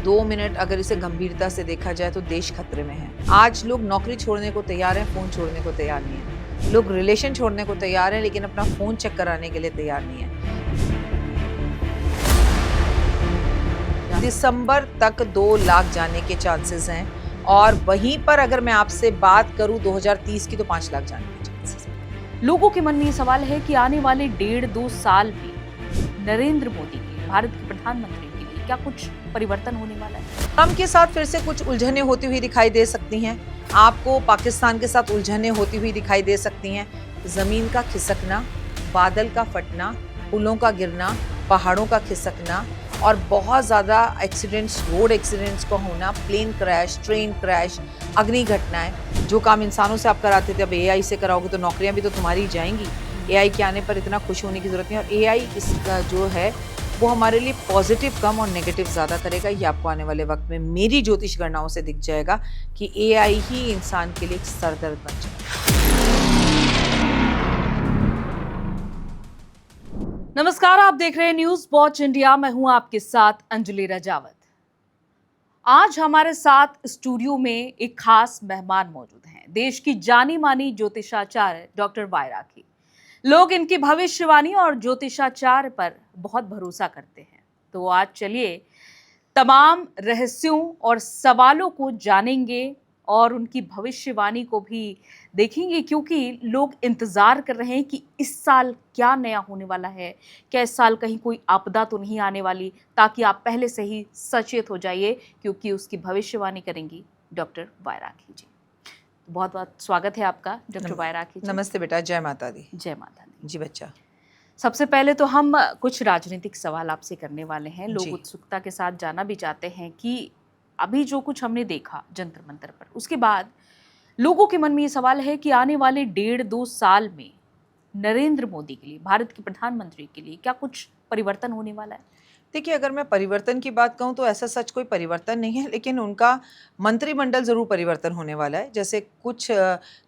2 minute अगर इसे गंभीरता से देखा जाए तो देश खतरे में है। आज लोग नौकरी छोड़ने को तैयार हैं, फोन छोड़ने को तैयार नहीं है। लोग रिलेशन छोड़ने को तैयार हैं, लेकिन अपना फोन चेक कराने के लिए तैयार नहीं है। दिसंबर तक 2 लाख जाने के चांसेस हैं, और वहीं पर अगर मैं आपसे बात करूं 2030 की तो 5 लाख जाने के चांसेस हैं। लोगों के मन में ये सवाल है कि आने वाले 1.5-2 साल में नरेंद्र मोदी के, भारत के प्रधानमंत्री के लिए क्या कुछ परिवर्तन होने वाला है? ट्रंप के साथ फिर से कुछ उलझनें होती हुई दिखाई दे सकती हैं। आपको पाकिस्तान के साथ उलझनें होती हुई दिखाई दे सकती हैं। जमीन का खिसकना, बादल का फटना, पुलों का गिरना, पहाड़ों का खिसकना और बहुत ज़्यादा एक्सीडेंट्स, रोड एक्सीडेंट्स का होना, प्लेन क्रैश, ट्रेन क्रैश, अग्नि घटनाएं। जो काम इंसानों से आप कराते थे अब एआई से कराओगे तो नौकरियां भी तो तुम्हारी जाएंगी। एआई के आने पर इतना खुश होने की ज़रूरत नहीं। और एआई इसका जो है वो हमारे लिए पॉजिटिव कम और नेगेटिव ज़्यादा करेगा। ये आपको आने वाले वक्त में मेरी ज्योतिष गणनाओं से दिख जाएगा कि एआई ही इंसान के लिए एक सरदर्द बन जाएगा। नमस्कार, आप देख रहे हैं न्यूज वॉच इंडिया। मैं हूं आपके साथ अंजलि राजावत। आज हमारे साथ स्टूडियो में एक खास मेहमान मौजूद हैं, देश की जानी मानी ज्योतिषाचार्य डॉक्टर वाई राखी। लोग इनकी भविष्यवाणी और ज्योतिषाचार्य पर बहुत भरोसा करते हैं। तो आज चलिए तमाम रहस्यों और सवालों को जानेंगे और उनकी भविष्यवाणी को भी देखेंगे, क्योंकि लोग इंतजार कर रहे हैं कि इस साल क्या नया होने वाला है, क्या इस साल कहीं कोई आपदा तो नहीं आने वाली, ताकि आप पहले से ही सचेत हो जाइए, क्योंकि उसकी भविष्यवाणी करेंगी डॉक्टर वाई राखी जी। बहुत बहुत स्वागत है आपका डॉक्टर वाई राखी जी। नमस्ते बेटा, जय माता दी। जय माता दी। जी बच्चा। सबसे पहले तो हम कुछ राजनीतिक सवाल आपसे करने वाले हैं। लोग जी। उत्सुकता के साथ जानना भी चाहते हैं कि अभी जो कुछ हमने देखा जंतर मंतर पर, उसके बाद लोगों के मन में ये सवाल है कि आने वाले 1.5-2 साल में नरेंद्र मोदी के लिए, भारत के प्रधानमंत्री के लिए क्या कुछ परिवर्तन होने वाला है? देखिए, अगर मैं परिवर्तन की बात कहूँ तो ऐसा सच कोई परिवर्तन नहीं है, लेकिन उनका मंत्रिमंडल ज़रूर परिवर्तन होने वाला है। जैसे कुछ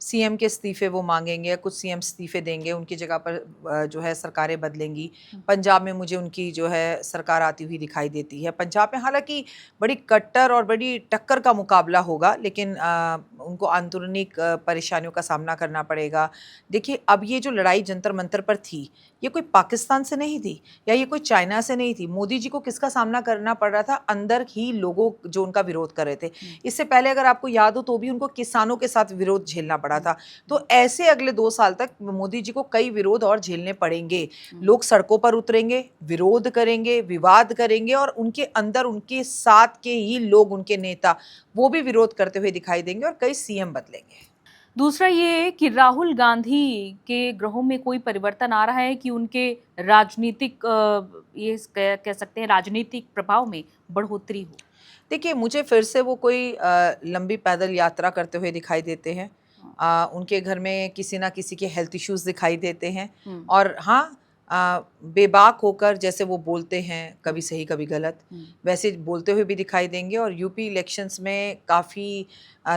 सीएम के इस्तीफे वो मांगेंगे, कुछ सीएम इस्तीफे देंगे, उनकी जगह पर जो है सरकारें बदलेंगी। पंजाब में मुझे उनकी जो है सरकार आती हुई दिखाई देती है। पंजाब में हालांकि बड़ी कट्टर और बड़ी टक्कर का मुकाबला होगा, लेकिन उनको आंतरिक परेशानियों का सामना करना पड़ेगा। देखिए, अब ये जो लड़ाई जंतर मंतर पर थी, ये कोई पाकिस्तान से नहीं थी या ये कोई चाइना से नहीं थी। मोदी जी को किसका सामना करना पड़ रहा था? अंदर ही लोगों जो उनका विरोध कर रहे थे। इससे पहले अगर आपको याद हो तो भी उनको किसानों के साथ विरोध झेलना पड़ा था। तो ऐसे अगले 2 साल तक मोदी जी को कई विरोध और झेलने पड़ेंगे। लोग सड़कों पर उतरेंगे, विरोध करेंगे, विवाद करेंगे, और उनके अंदर उनके साथ के ही लोग, उनके नेता, वो भी विरोध करते हुए दिखाई देंगे और कई सीएम बदलेंगे। दूसरा ये कि राहुल गांधी के ग्रहों में कोई परिवर्तन आ रहा है कि उनके राजनीतिक ये कह सकते हैं राजनीतिक प्रभाव में बढ़ोतरी हो? देखिए, मुझे फिर से वो कोई लंबी पैदल यात्रा करते हुए दिखाई देते हैं। उनके घर में किसी ना किसी के हेल्थ इश्यूज दिखाई देते हैं। और हाँ, बेबाक होकर जैसे वो बोलते हैं, कभी सही कभी गलत, वैसे बोलते हुए भी दिखाई देंगे। और यूपी इलेक्शंस में काफ़ी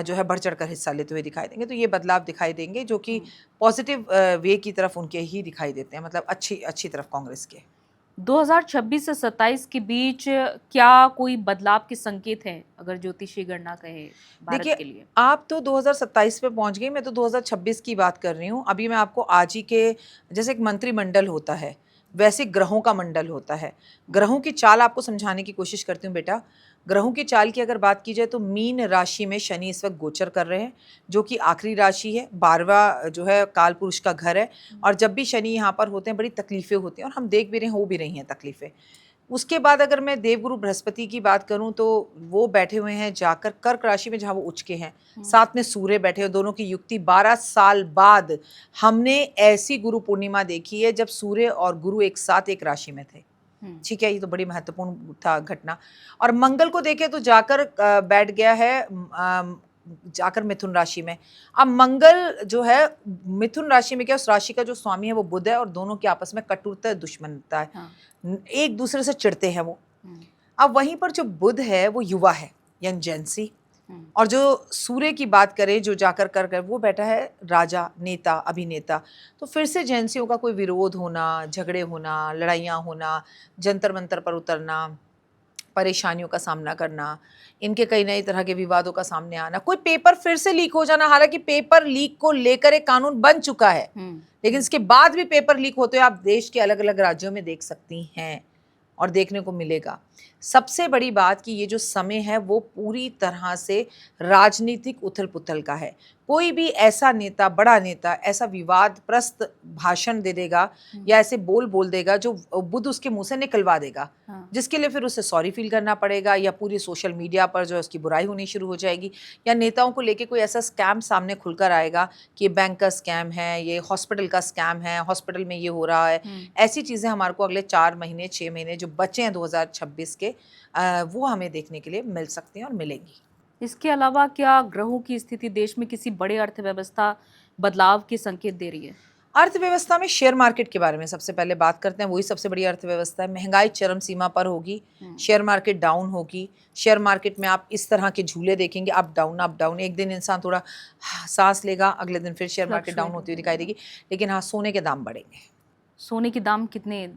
जो है बढ़ चढ़ कर हिस्सा लेते हुए दिखाई देंगे। तो ये बदलाव दिखाई देंगे जो कि पॉजिटिव वे की तरफ उनके ही दिखाई देते हैं, मतलब अच्छी तरफ कांग्रेस के। 2026 से 27 के बीच क्या कोई बदलाव के संकेत हैं, अगर ज्योतिषी गणना कहे भारत के लिए? आप तो 2027 पे पहुंच गई, मैं तो 2026 की बात कर रही हूँ। अभी मैं आपको आज ही के, जैसे एक मंत्रिमंडल होता है वैसे ग्रहों का मंडल होता है। ग्रहों की चाल आपको समझाने की कोशिश करती हूँ बेटा। ग्रहों की चाल की अगर बात की जाए तो मीन राशि में शनि इस वक्त गोचर कर रहे हैं, जो कि आखिरी राशि है, 12वां जो है काल पुरुष का घर है। और जब भी शनि यहाँ पर होते हैं बड़ी तकलीफें होती हैं, और हम देख भी रहे हैं, हो भी रही हैं तकलीफें। उसके बाद अगर मैं देवगुरु बृहस्पति की बात करूं तो वो बैठे हुए हैं जाकर कर्क राशि में, जहां वो उच्च के हैं। साथ में सूर्य बैठे हुए, दोनों की युक्ति। 12 साल बाद हमने ऐसी गुरु पूर्णिमा देखी है जब सूर्य और गुरु एक साथ एक राशि में थे। ठीक है, ये तो बड़ी महत्वपूर्ण था घटना। और मंगल को देखे तो जाकर बैठ गया है जाकर मिथुन राशि में। अब मंगल जो है मिथुन राशि में, क्या उस राशि का जो स्वामी है वो बुध है, और दोनों के आपस में कटुता दुश्मनता है। एक दूसरे से चिढ़ते हैं वो। अब वहीं पर जो बुध है वो युवा है, यानी जेंसी। और जो सूर्य की बात करें, जो जाकर कर वो बैठा है राजा, नेता, अभिनेता। तो फिर से जेंसियों का कोई विरोध होना, झगड़े होना, लड़ाइयाँ होना, जंतर मंतर पर उतरना, परेशानियों का सामना करना, इनके कई नई तरह के विवादों का सामने आना, कोई पेपर फिर से लीक हो जाना। हालांकि पेपर लीक को लेकर एक कानून बन चुका है, लेकिन इसके बाद भी पेपर लीक होते हुए आप देश के अलग अलग राज्यों में देख सकती हैं और देखने को मिलेगा। सबसे बड़ी बात कि ये जो समय है वो पूरी तरह से राजनीतिक उथल पुथल का है। कोई भी ऐसा नेता, बड़ा नेता ऐसा विवादप्रस्त भाषण दे देगा या ऐसे बोल देगा जो बुद्ध उसके मुंह से निकलवा देगा, जिसके लिए फिर उसे सॉरी फील करना पड़ेगा, या पूरी सोशल मीडिया पर जो है उसकी बुराई होनी शुरू हो जाएगी, या नेताओं को लेके कोई ऐसा स्कैम सामने खुलकर आएगा कि ये बैंक का स्कैम है, ये हॉस्पिटल का स्कैम है, हॉस्पिटल में ये हो रहा है। ऐसी चीज़ें हमारे को अगले 4 महीने 6 महीने जो बचे हैं 2026 के, वो हमें देखने के लिए मिल सकती हैं और मिलेंगी। इसके अलावा क्या ग्रहों की स्थिति देश में किसी बड़े अर्थव्यवस्था बदलाव के संकेत दे रही है? अर्थव्यवस्था में शेयर मार्केट के बारे में सबसे पहले बात करते हैं। वही सबसे बड़ी अर्थव्यवस्था है। महंगाई चरम सीमा पर होगी, शेयर मार्केट डाउन होगी। शेयर मार्केट में आप इस तरह के झूले देखेंगे, अप डाउन। एक दिन इंसान थोड़ा सांस लेगा, अगले दिन फिर शेयर मार्केट डाउन होती हुई दिखाई देगी। लेकिन हाँ, सोने के दाम बढ़ेंगे। सोने के दाम कितने,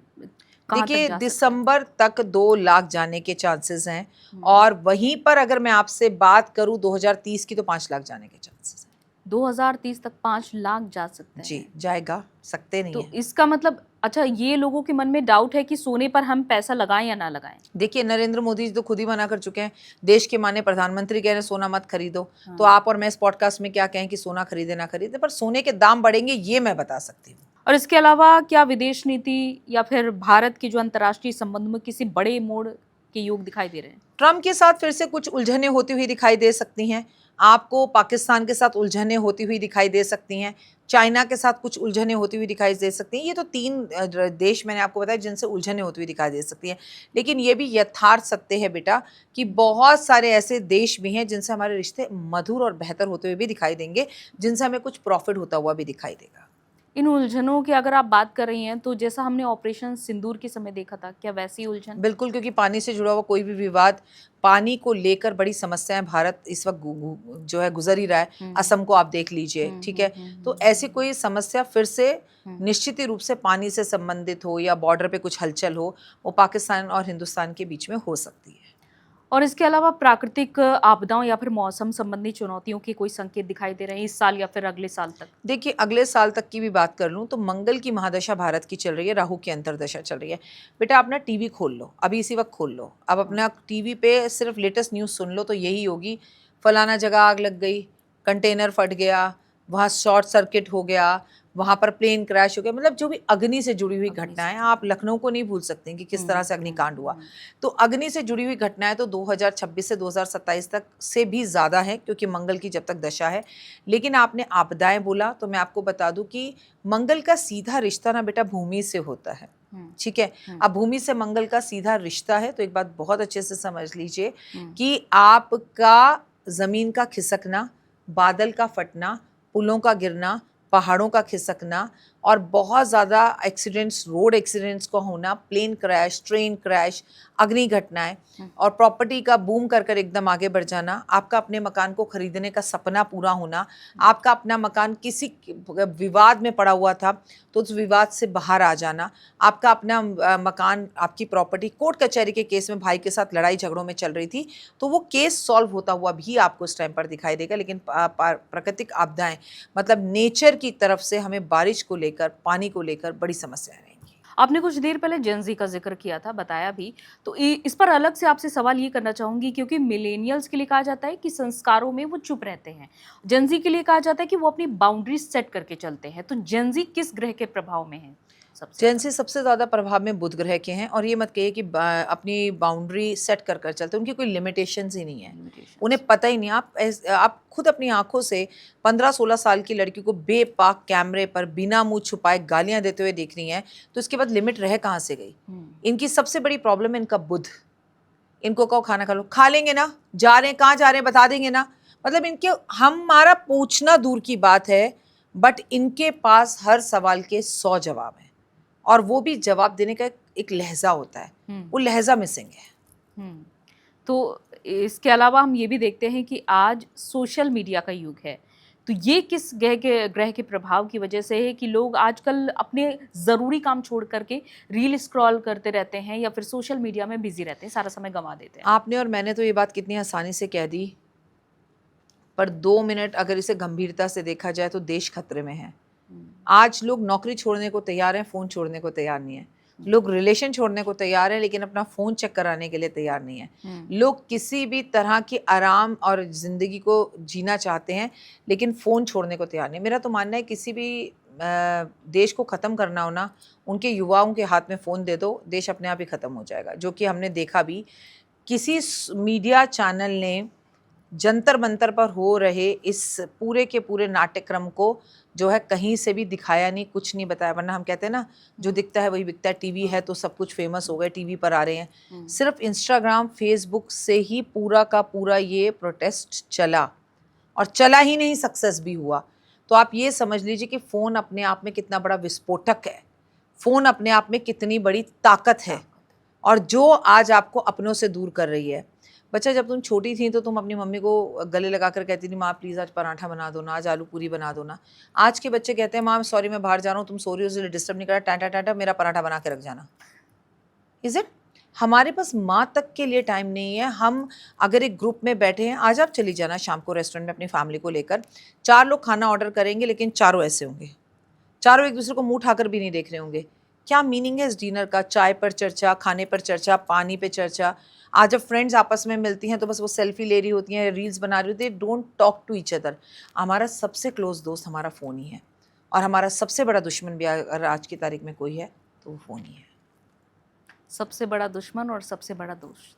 कहाँ तक देखिए, जा सकते हैं? दिसंबर तक 2 लाख जाने के चांसेस हैं, और वहीं पर अगर मैं आपसे बात करूं 2030 की, तो 5 लाख जाने के चांसेस हैं। 2030 तक 5 लाख जा सकते हैं? जी, जाएगा, सकते नहीं तो है। इसका मतलब, अच्छा, ये लोगों के मन में डाउट है कि सोने पर हम पैसा लगाएं या ना लगाएं। देखिए, नरेंद्र मोदी जी तो खुद ही मना कर चुके हैं। देश के माननीय प्रधानमंत्री कह रहे हैं सोना मत खरीदो। तो आप और मैं इस पॉडकास्ट में क्या कहें कि सोना खरीदे ना खरीदे, पर सोने के दाम बढ़ेंगे ये मैं बता सकती हूँ। और इसके अलावा क्या विदेश नीति या फिर भारत की जो अंतर्राष्ट्रीय संबंध में किसी बड़े मोड़ के योग दिखाई दे रहे हैं? ट्रम्प के साथ फिर से कुछ उलझनें होती हुई दिखाई दे सकती हैं। आपको पाकिस्तान के साथ उलझनें होती हुई दिखाई दे सकती हैं। चाइना के साथ कुछ उलझनें होती हुई दिखाई दे सकती हैं। ये तो 3 देश मैंने आपको बताया जिनसे उलझनें होती हुई दिखाई दे सकती हैं। लेकिन ये भी यथार्थ सत्य है बेटा कि बहुत सारे ऐसे देश भी हैं जिनसे हमारे रिश्ते मधुर और बेहतर होते हुए भी दिखाई देंगे, जिनसे हमें कुछ प्रॉफिट होता हुआ भी दिखाई देगा। इन उलझनों की अगर आप बात कर रही हैं, तो जैसा हमने ऑपरेशन सिंदूर के समय देखा था, क्या वैसी उलझन? बिल्कुल, क्योंकि पानी से जुड़ा हुआ कोई भी विवाद, पानी को लेकर बड़ी समस्याएं भारत इस वक्त जो है गुजर ही रहा है। असम को आप देख लीजिए, ठीक है। तो ऐसी कोई समस्या फिर से निश्चित ही रूप से पानी से संबंधित हो या बॉर्डर पे कुछ हलचल हो, वो पाकिस्तान और हिंदुस्तान के बीच में हो सकती है। और इसके अलावा प्राकृतिक आपदाओं या फिर मौसम संबंधी चुनौतियों के कोई संकेत दिखाई दे रहे हैं इस साल या फिर अगले साल तक? देखिए, अगले साल तक की भी बात कर लूँ तो मंगल की महादशा भारत की चल रही है, राहु की अंतर्दशा चल रही है। बेटा, अपना टीवी खोल लो, अभी इसी वक्त खोल लो। अब अपना टीवी पे सिर्फ लेटेस्ट न्यूज़ सुन लो तो यही होगी, फलाना जगह आग लग गई, कंटेनर फट गया, वहाँ शॉर्ट सर्किट हो गया, वहाँ पर प्लेन क्रैश हो गया। मतलब जो भी अग्नि से जुड़ी हुई घटनाएं, आप लखनऊ को नहीं भूल सकते कि किस तरह से अग्निकांड हुआ। तो अग्नि से जुड़ी हुई घटनाएं तो 2026 से 2027 तक से भी ज़्यादा है, क्योंकि मंगल की जब तक दशा है। लेकिन आपने आपदाएं बोला तो मैं आपको बता दूं कि मंगल का सीधा रिश्ता ना बेटा भूमि से होता है, ठीक है। अब भूमि से मंगल का सीधा रिश्ता है, तो एक बात बहुत अच्छे से समझ लीजिए कि आपका ज़मीन का खिसकना, बादल का फटना, पुलों का गिरना, पहाड़ों का खिसकना और बहुत ज़्यादा एक्सीडेंट्स, रोड एक्सीडेंट्स का होना, प्लेन क्रैश, ट्रेन क्रैश, अग्नि घटनाएं और प्रॉपर्टी का बूम कर एकदम आगे बढ़ जाना, आपका अपने मकान को खरीदने का सपना पूरा होना, आपका अपना मकान किसी विवाद में पड़ा हुआ था तो उस विवाद से बाहर आ जाना, आपका अपना मकान, आपकी प्रॉपर्टी कोर्ट कचहरी के केस में भाई के साथ लड़ाई झगड़ों में चल रही थी तो वो केस सॉल्व होता हुआ भी आपको इस टाइम पर दिखाई देगा। लेकिन प्राकृतिक आपदाएं, मतलब नेचर की तरफ से हमें बारिश को लेकर, पानी को लेकर बड़ी समस्याएं रहेंगी। आपने कुछ देर पहले जेनजी का जिक्र किया था, बताया भी, तो इस पर अलग से आपसे सवाल ये करना चाहूंगी, क्योंकि मिलेनियल्स के लिए कहा जाता है कि संस्कारों में वो चुप रहते हैं, जेनजी के लिए कहा जाता है कि वो अपनी बाउंड्री सेट करके चलते हैं। तो जेनजी किस ग्रह के प्रभाव में है? जेनजी सबसे ज़्यादा प्रभाव में बुध ग्रह के हैं, और ये मत कहिए कि अपनी बाउंड्री सेट कर चलते हैं, उनकी कोई लिमिटेशंस ही नहीं है, उन्हें पता ही नहीं। आप खुद अपनी आंखों से 15-16 साल की लड़की को बेपाक कैमरे पर बिना मुंह छुपाए गालियां देते हुए देख रही हैं, तो इसके बाद लिमिट रह कहाँ से गई? इनकी सबसे बड़ी प्रॉब्लम है इनका बुध। इनको कहो खाना खा लो, खा लेंगे ना, जा रहे हैं कहाँ जा रहे हैं बता देंगे ना। मतलब इनके, हमारा पूछना दूर की बात है, बट इनके पास हर सवाल के 100 जवाब हैं, और वो भी जवाब देने का एक लहजा होता है, वो लहजा मिसिंग है। तो इसके अलावा हम ये भी देखते हैं कि आज सोशल मीडिया का युग है, तो ये किस ग्रह के प्रभाव की वजह से है कि लोग आजकल अपने ज़रूरी काम छोड़ करके रील स्क्रॉल करते रहते हैं या फिर सोशल मीडिया में बिजी रहते हैं, सारा समय गंवा देते हैं। आपने और मैंने तो ये बात कितनी आसानी से कह दी, पर 2 मिनट अगर इसे गंभीरता से देखा जाए तो देश खतरे में है। आज लोग नौकरी छोड़ने को तैयार हैं, फ़ोन छोड़ने को तैयार नहीं है। लोग रिलेशन छोड़ने को तैयार हैं, लेकिन अपना फ़ोन चेक कराने के लिए तैयार नहीं है। लोग किसी भी तरह की आराम और ज़िंदगी को जीना चाहते हैं, लेकिन फ़ोन छोड़ने को तैयार नहीं। मेरा तो मानना है किसी भी देश को ख़त्म करना हो ना, उनके युवाओं के हाथ में फ़ोन दे दो, देश अपने आप ही ख़त्म हो जाएगा। जो कि हमने देखा भी, किसी मीडिया चैनल ने जंतर मंतर पर हो रहे इस पूरे के पूरे नाट्यक्रम को जो है कहीं से भी दिखाया नहीं, कुछ नहीं बताया। वरना हम कहते हैं ना, जो दिखता है वही बिकता है। टीवी है तो सब कुछ फेमस हो गए, टीवी पर आ रहे हैं। सिर्फ इंस्टाग्राम, फेसबुक से ही पूरा का पूरा ये प्रोटेस्ट चला, और चला ही नहीं, सक्सेस भी हुआ। तो आप ये समझ लीजिए कि फ़ोन अपने आप में कितना बड़ा विस्फोटक है, फ़ोन अपने आप में कितनी बड़ी ताकत है, और जो आज आपको अपनों से दूर कर रही है। बच्चा, जब तुम छोटी थी तो तुम अपनी मम्मी को गले लगा कर कहती थी, माँ प्लीज़ आज पराठा बना दो ना, आज आलू पूरी बना दो ना। आज के बच्चे कहते हैं, माँ सॉरी मैं बाहर जा रहा हूँ, तुम सो रही हो इसलिए डिस्टर्ब नहीं करा, टाटा टाटा मेरा पराठा बना के रख जाना। Is it? हमारे पास माँ तक के लिए टाइम नहीं है। हम अगर एक ग्रुप में बैठे हैं, आज आप चली जाना शाम को रेस्टोरेंट में अपनी फैमिली को लेकर, 4 लोग खाना ऑर्डर करेंगे, लेकिन चारों ऐसे होंगे, चारों एक दूसरे को मुंह उठाकर भी नहीं देख रहे होंगे। क्या मीनिंग है इस डिनर का? चाय पर चर्चा, खाने पर चर्चा, पानी पे चर्चा। आज जब फ्रेंड्स आपस में मिलती हैं तो बस वो सेल्फी ले रही होती हैं, रील्स बना रही होती है, don't talk to each other. हमारा सबसे क्लोज दोस्त हमारा फ़ोन ही है, और हमारा सबसे बड़ा दुश्मन भी अगर आज की तारीख में कोई है तो वो फ़ोन ही है। सबसे बड़ा दुश्मन और सबसे बड़ा दोस्त।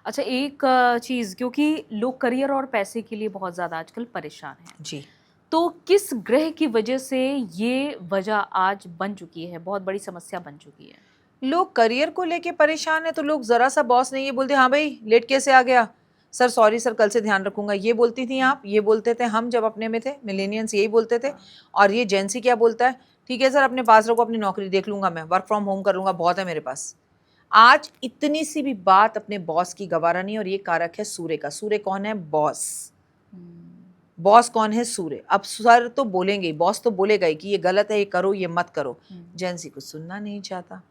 अच्छा, एक चीज़, क्योंकि लोग करियर और पैसे के लिए बहुत ज़्यादा आजकल परेशान हैं, जी। तो किस ग्रह की वजह से ये वजह आज बन चुकी है, बहुत बड़ी समस्या बन चुकी है? लोग करियर को लेके परेशान है तो लोग ज़रा सा बॉस ने ये बोलते, हाँ भाई लेट कैसे आ गया, सर सॉरी सर कल से ध्यान रखूंगा। ये बोलती थी आप, ये बोलते थे हम जब अपने में थे, मिलेनियंस यही बोलते थे। और ये जेंसी क्या बोलता है, ठीक है सर अपने पास रखो, अपनी नौकरी देख लूंगा, मैं वर्क फ्रॉम होम कर लूंगा, बहुत है मेरे पास। आज इतनी सी भी बात अपने बॉस की गवारा नहीं, और ये कारक है सूर्य का। सूर्य कौन है? बॉस। बॉस कौन है? सूर्य। अब सर तो बोलेंगे, बॉस तो बोलेगा ही कि ये गलत है, ये करो, ये मत करो। जेंसी को सुनना नहीं चाहता।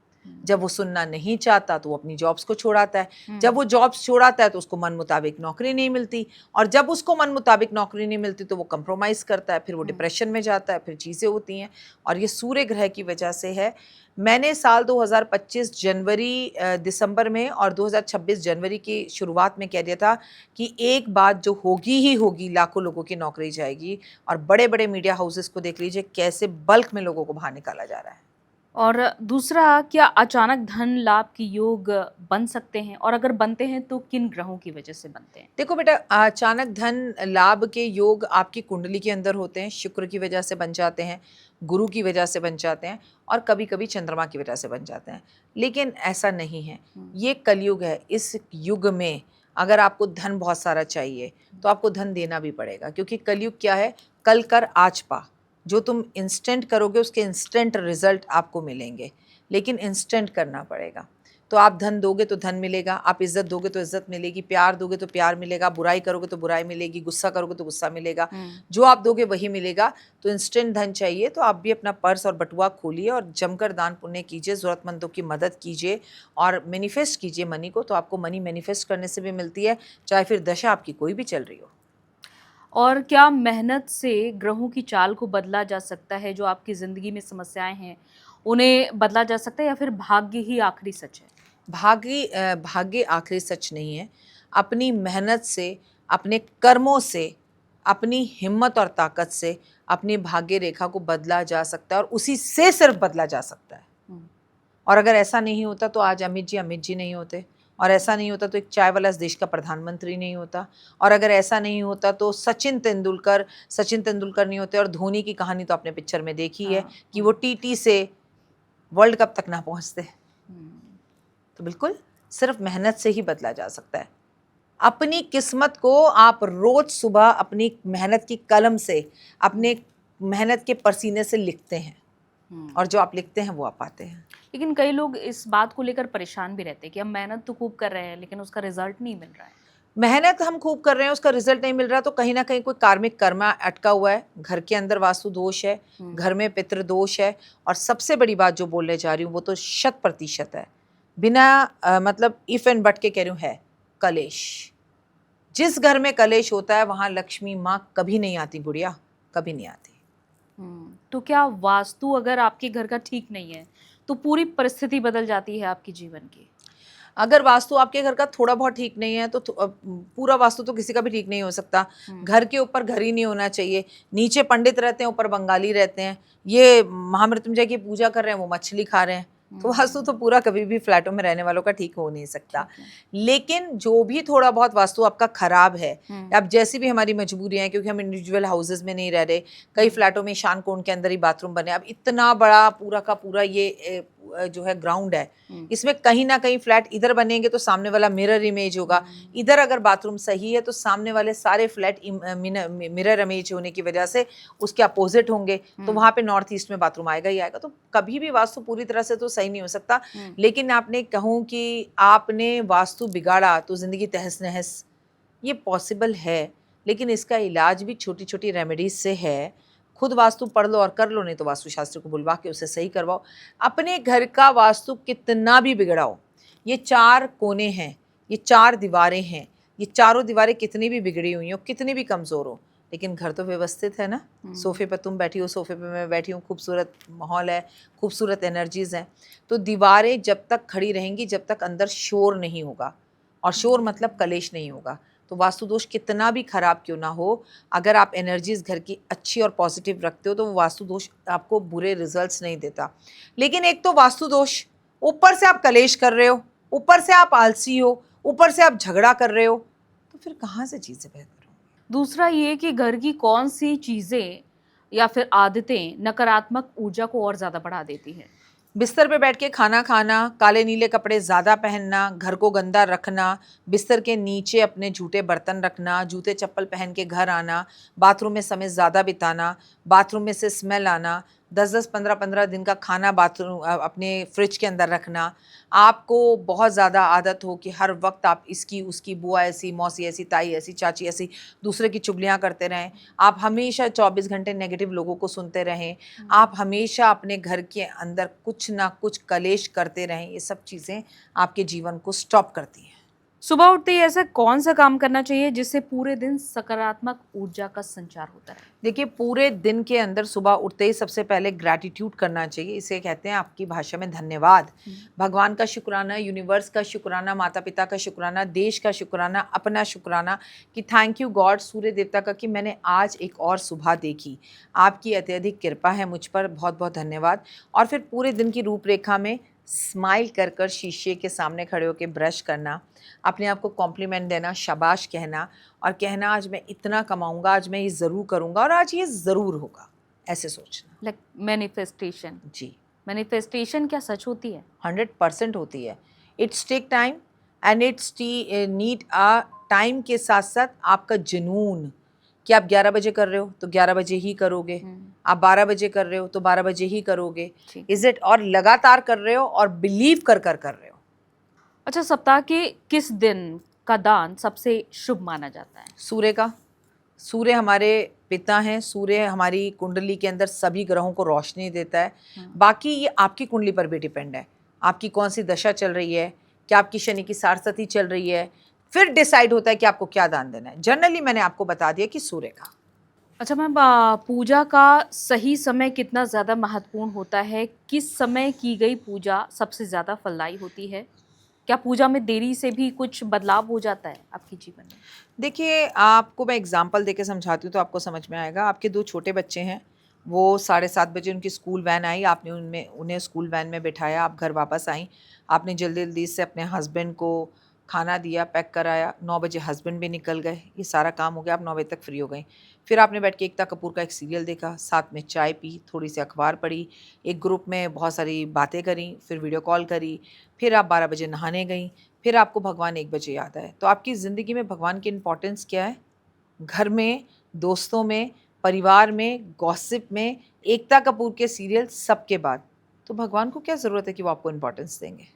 जब वो सुनना नहीं चाहता तो वो अपनी जॉब्स को छोड़ाता है। जब वो जॉब्स छोड़ाता है तो उसको मन मुताबिक नौकरी नहीं मिलती, और जब उसको मन मुताबिक नौकरी नहीं मिलती तो वो कंप्रोमाइज़ करता है, फिर वो डिप्रेशन में जाता है, फिर चीज़ें होती हैं। और ये सूर्य ग्रह की वजह से है। मैंने साल 2025 जनवरी दिसंबर में और 2026 जनवरी की शुरुआत में कह दिया था कि एक बात जो होगी ही होगी, लाखों लोगों की नौकरी जाएगी। और बड़े बड़े मीडिया हाउसेस को देख लीजिए कैसे बल्क में लोगों को बाहर निकाला जा रहा है। और दूसरा, क्या अचानक धन लाभ के योग बन सकते हैं, और अगर बनते हैं तो किन ग्रहों की वजह से बनते हैं? देखो बेटा, अचानक धन लाभ के योग आपकी कुंडली के अंदर होते हैं। शुक्र की वजह से बन जाते हैं, गुरु की वजह से बन जाते हैं, और कभी कभी चंद्रमा की वजह से बन जाते हैं। लेकिन ऐसा नहीं है, ये कलयुग है। इस युग में अगर आपको धन बहुत सारा चाहिए तो आपको धन देना भी पड़ेगा, क्योंकि कलयुग क्या है, कल कर आज पा। जो तुम इंस्टेंट करोगे उसके इंस्टेंट रिजल्ट आपको मिलेंगे, लेकिन इंस्टेंट करना पड़ेगा। तो आप धन दोगे तो धन मिलेगा, आप इज्जत दोगे तो इज्जत मिलेगी, प्यार दोगे तो प्यार मिलेगा, बुराई करोगे तो बुराई मिलेगी, गुस्सा करोगे तो गुस्सा मिलेगा। जो आप दोगे वही मिलेगा। तो इंस्टेंट धन चाहिए तो आप भी अपना पर्स और बटुआ खोलिए और जमकर दान पुण्य कीजिए, ज़रूरतमंदों की मदद कीजिए, और मैनिफेस्ट कीजिए मनी को। तो आपको मनी मैनिफेस्ट करने से भी मिलती है, चाहे फिर दशा आपकी कोई भी चल रही हो। और क्या मेहनत से ग्रहों की चाल को बदला जा सकता है? जो आपकी ज़िंदगी में समस्याएं हैं उन्हें बदला जा सकता है, या फिर भाग्य ही आखिरी सच है? भाग्य आखिरी सच नहीं है। अपनी मेहनत से, अपने कर्मों से, अपनी हिम्मत और ताकत से अपनी भाग्य रेखा को बदला जा सकता है, और उसी से सिर्फ बदला जा सकता है। और अगर ऐसा नहीं होता तो आज अमित जी नहीं होते, और ऐसा नहीं होता तो एक चाय वाला इस देश का प्रधानमंत्री नहीं होता, और अगर ऐसा नहीं होता तो सचिन तेंदुलकर नहीं होते। और धोनी की कहानी तो आपने पिक्चर में देखी है कि वो टीटी से वर्ल्ड कप तक ना पहुंचते। तो बिल्कुल सिर्फ मेहनत से ही बदला जा सकता है। अपनी किस्मत को आप रोज सुबह अपनी मेहनत की कलम से, अपने मेहनत के पसीने से लिखते हैं, और जो आप लिखते हैं वो आप पाते हैं। लेकिन कई लोग इस बात को लेकर परेशान भी रहते हैं कि हम मेहनत तो खूब कर रहे हैं लेकिन उसका रिजल्ट नहीं मिल रहा है। मेहनत हम खूब कर रहे हैं, उसका रिजल्ट नहीं मिल रहा, तो कहीं ना कहीं कोई कार्मिक कर्मा अटका हुआ है, घर के अंदर वास्तु दोष है, घर में पितृ दोष है। और सबसे बड़ी बात जो बोलने जा रही हूँ वो तो 100% है, बिना मतलब इफ एंड बट के कह रही हूँ, है कलेश। जिस घर में कलेश होता है वहां लक्ष्मी माँ कभी नहीं आती गुड़िया, कभी नहीं आती। तो क्या वास्तु अगर आपके घर का ठीक नहीं है तो पूरी परिस्थिति बदल जाती है आपके जीवन की? अगर वास्तु आपके घर का थोड़ा बहुत ठीक नहीं है तो पूरा वास्तु तो किसी का भी ठीक नहीं हो सकता। घर के ऊपर घर ही नहीं होना चाहिए। नीचे पंडित रहते हैं, ऊपर बंगाली रहते हैं, ये महामृत्युंजय की पूजा कर रहे हैं, वो मछली खा रहे हैं, तो वास्तु तो पूरा कभी भी फ्लैटों में रहने वालों का ठीक हो नहीं सकता। लेकिन जो भी थोड़ा बहुत वास्तु आपका खराब है, अब जैसी भी हमारी मजबूरियां हैं, क्योंकि हम इंडिविजुअल हाउसेज में नहीं रह रहे, कई फ्लैटों में ईशान कोण के अंदर ही बाथरूम बने। अब इतना बड़ा पूरा का पूरा ये जो है ग्राउंड है, इसमें कहीं ना कहीं फ्लैट इधर बनेंगे तो सामने वाला मिरर इमेज होगा, इधर अगर बाथरूम सही है तो सामने वाले सारे फ्लैट मिरर इमेज होने की वजह से उसके अपोजिट होंगे, तो वहां पे नॉर्थ ईस्ट में बाथरूम आएगा ही आएगा। तो कभी भी वास्तु पूरी तरह से तो सही नहीं हो सकता। लेकिन आपने कहूँ कि आपने वास्तु बिगाड़ा तो जिंदगी तहस नहस, ये पॉसिबल है, लेकिन इसका इलाज भी छोटी छोटी रेमेडीज से है। खुद वास्तु पढ़ लो और कर लो, नहीं तो वास्तुशास्त्र को बुलवा के उसे सही करवाओ। अपने घर का वास्तु कितना भी बिगड़ाओ, ये 4 कोने हैं, ये 4 दीवारें हैं, ये चारों दीवारें कितनी भी बिगड़ी हुई हो, कितनी भी कमज़ोर हो, लेकिन घर तो व्यवस्थित है ना। सोफे पर तुम बैठी हो, सोफे पे मैं बैठी हूँ, खूबसूरत माहौल है, खूबसूरत एनर्जीज हैं, तो दीवारें जब तक खड़ी रहेंगी, जब तक अंदर शोर नहीं होगा, और शोर मतलब कलेश नहीं होगा। तो वास्तु दोष कितना भी खराब क्यों ना हो, अगर आप एनर्जीज घर की अच्छी और पॉजिटिव रखते हो तो वो वास्तु दोष आपको बुरे रिजल्ट्स नहीं देता। लेकिन एक तो वास्तु दोष, ऊपर से आप कलेश कर रहे हो, ऊपर से आप आलसी हो, ऊपर से आप झगड़ा कर रहे हो, तो फिर कहाँ से चीज़ें बेहतर होंगी। दूसरा ये कि घर की कौन सी चीजें या फिर आदतें नकारात्मक ऊर्जा को और ज्यादा बढ़ा देती है? बिस्तर पे बैठ के खाना खाना, काले नीले कपड़े ज़्यादा पहनना, घर को गंदा रखना, बिस्तर के नीचे अपने जूठे बर्तन रखना, जूते चप्पल पहन के घर आना, बाथरूम में समय ज़्यादा बिताना, बाथरूम में से स्मेल आना, 10-10, 15-15 दिन का खाना बाथरूम अपने फ्रिज के अंदर रखना, आपको बहुत ज़्यादा आदत हो कि हर वक्त आप इसकी उसकी, बुआ ऐसी, मौसी ऐसी, ताई ऐसी, चाची ऐसी, दूसरे की चुगलियाँ करते रहें, आप हमेशा 24 घंटे नेगेटिव लोगों को सुनते रहें, आप हमेशा अपने घर के अंदर कुछ ना कुछ कलेश करते रहें, ये सब चीज़ें आपके जीवन को स्टॉप करती हैं। सुबह उठते ही ऐसा कौन सा काम करना चाहिए जिससे पूरे दिन सकारात्मक ऊर्जा का संचार होता रहे? देखिए, पूरे दिन के अंदर सुबह उठते ही सबसे पहले ग्रैटिट्यूड करना चाहिए। इसे कहते हैं आपकी भाषा में धन्यवाद। भगवान का शुक्राना, यूनिवर्स का शुक्राना, माता पिता का शुक्राना, देश का शुक्राना, अपना शुक्राना, कि थैंक यू गॉड, सूर्य देवता का, कि मैंने आज एक और सुबह देखी, आपकी अत्यधिक कृपा है मुझ पर, बहुत बहुत धन्यवाद। और फिर पूरे दिन की रूपरेखा में स्माइल कर कर शीशे के सामने खड़े होकर ब्रश करना, अपने आप को कॉम्प्लीमेंट देना, शाबाश कहना, और कहना आज मैं इतना कमाऊंगा, आज मैं ये ज़रूर करूंगा, और आज ये ज़रूर होगा, ऐसे सोचना। Like manifestation. जी, मैनिफेस्टेशन क्या सच होती है? 100% होती है। It's take time, and it's need a time के साथ साथ आपका जुनून, कि आप 11 बजे कर रहे हो तो 11 बजे ही करोगे, आप 12 बजे कर रहे हो तो 12 बजे ही करोगे, इज इट, और लगातार कर रहे हो और बिलीव कर कर कर रहे हो। अच्छा, सप्ताह के किस दिन का दान सबसे शुभ माना जाता है? सूर्य का। सूर्य हमारे पिता हैं, सूर्य हमारी कुंडली के अंदर सभी ग्रहों को रोशनी देता है। बाकी ये आपकी कुंडली पर भी डिपेंड है, आपकी कौन सी दशा चल रही है, क्या आपकी शनि की सारसती चल रही है, फिर डिसाइड होता है कि आपको क्या दान देना है। जनरली मैंने आपको बता दिया कि सूर्य का। अच्छा मैम, पूजा का सही समय कितना ज़्यादा महत्वपूर्ण होता है? किस समय की गई पूजा सबसे ज़्यादा फलदायी होती है? क्या पूजा में देरी से भी कुछ बदलाव हो जाता है आपके जीवन में? देखिए, आपको मैं एग्जांपल देके समझाती हूँ तो आपको समझ में आएगा। आपके 2 छोटे बच्चे हैं, वो 7:30 बजे उनकी स्कूल वैन आई, आपने उन्हें स्कूल वैन में बिठाया, आप घर वापस आई, आपने जल्दी-जल्दी से अपने हस्बैंड को खाना दिया, पैक कराया, 9 बजे हस्बैंड भी निकल गए, ये सारा काम हो गया, आप 9 बजे तक फ्री हो गई। फिर आपने बैठ के एकता कपूर का एक सीरियल देखा, साथ में चाय पी, थोड़ी सी अखबार पढ़ी, एक ग्रुप में बहुत सारी बातें करी, फिर वीडियो कॉल करी, फिर आप 12 बजे नहाने गई, फिर आपको भगवान 1 बजे याद आए। तो आपकी ज़िंदगी में भगवान की इम्पोर्टेंस क्या है? घर में, दोस्तों में, परिवार में, गॉसिप में, एकता कपूर के सीरियल, सबके बाद। तो भगवान को क्या ज़रूरत है कि वो आपको इम्पोर्टेंस देंगे?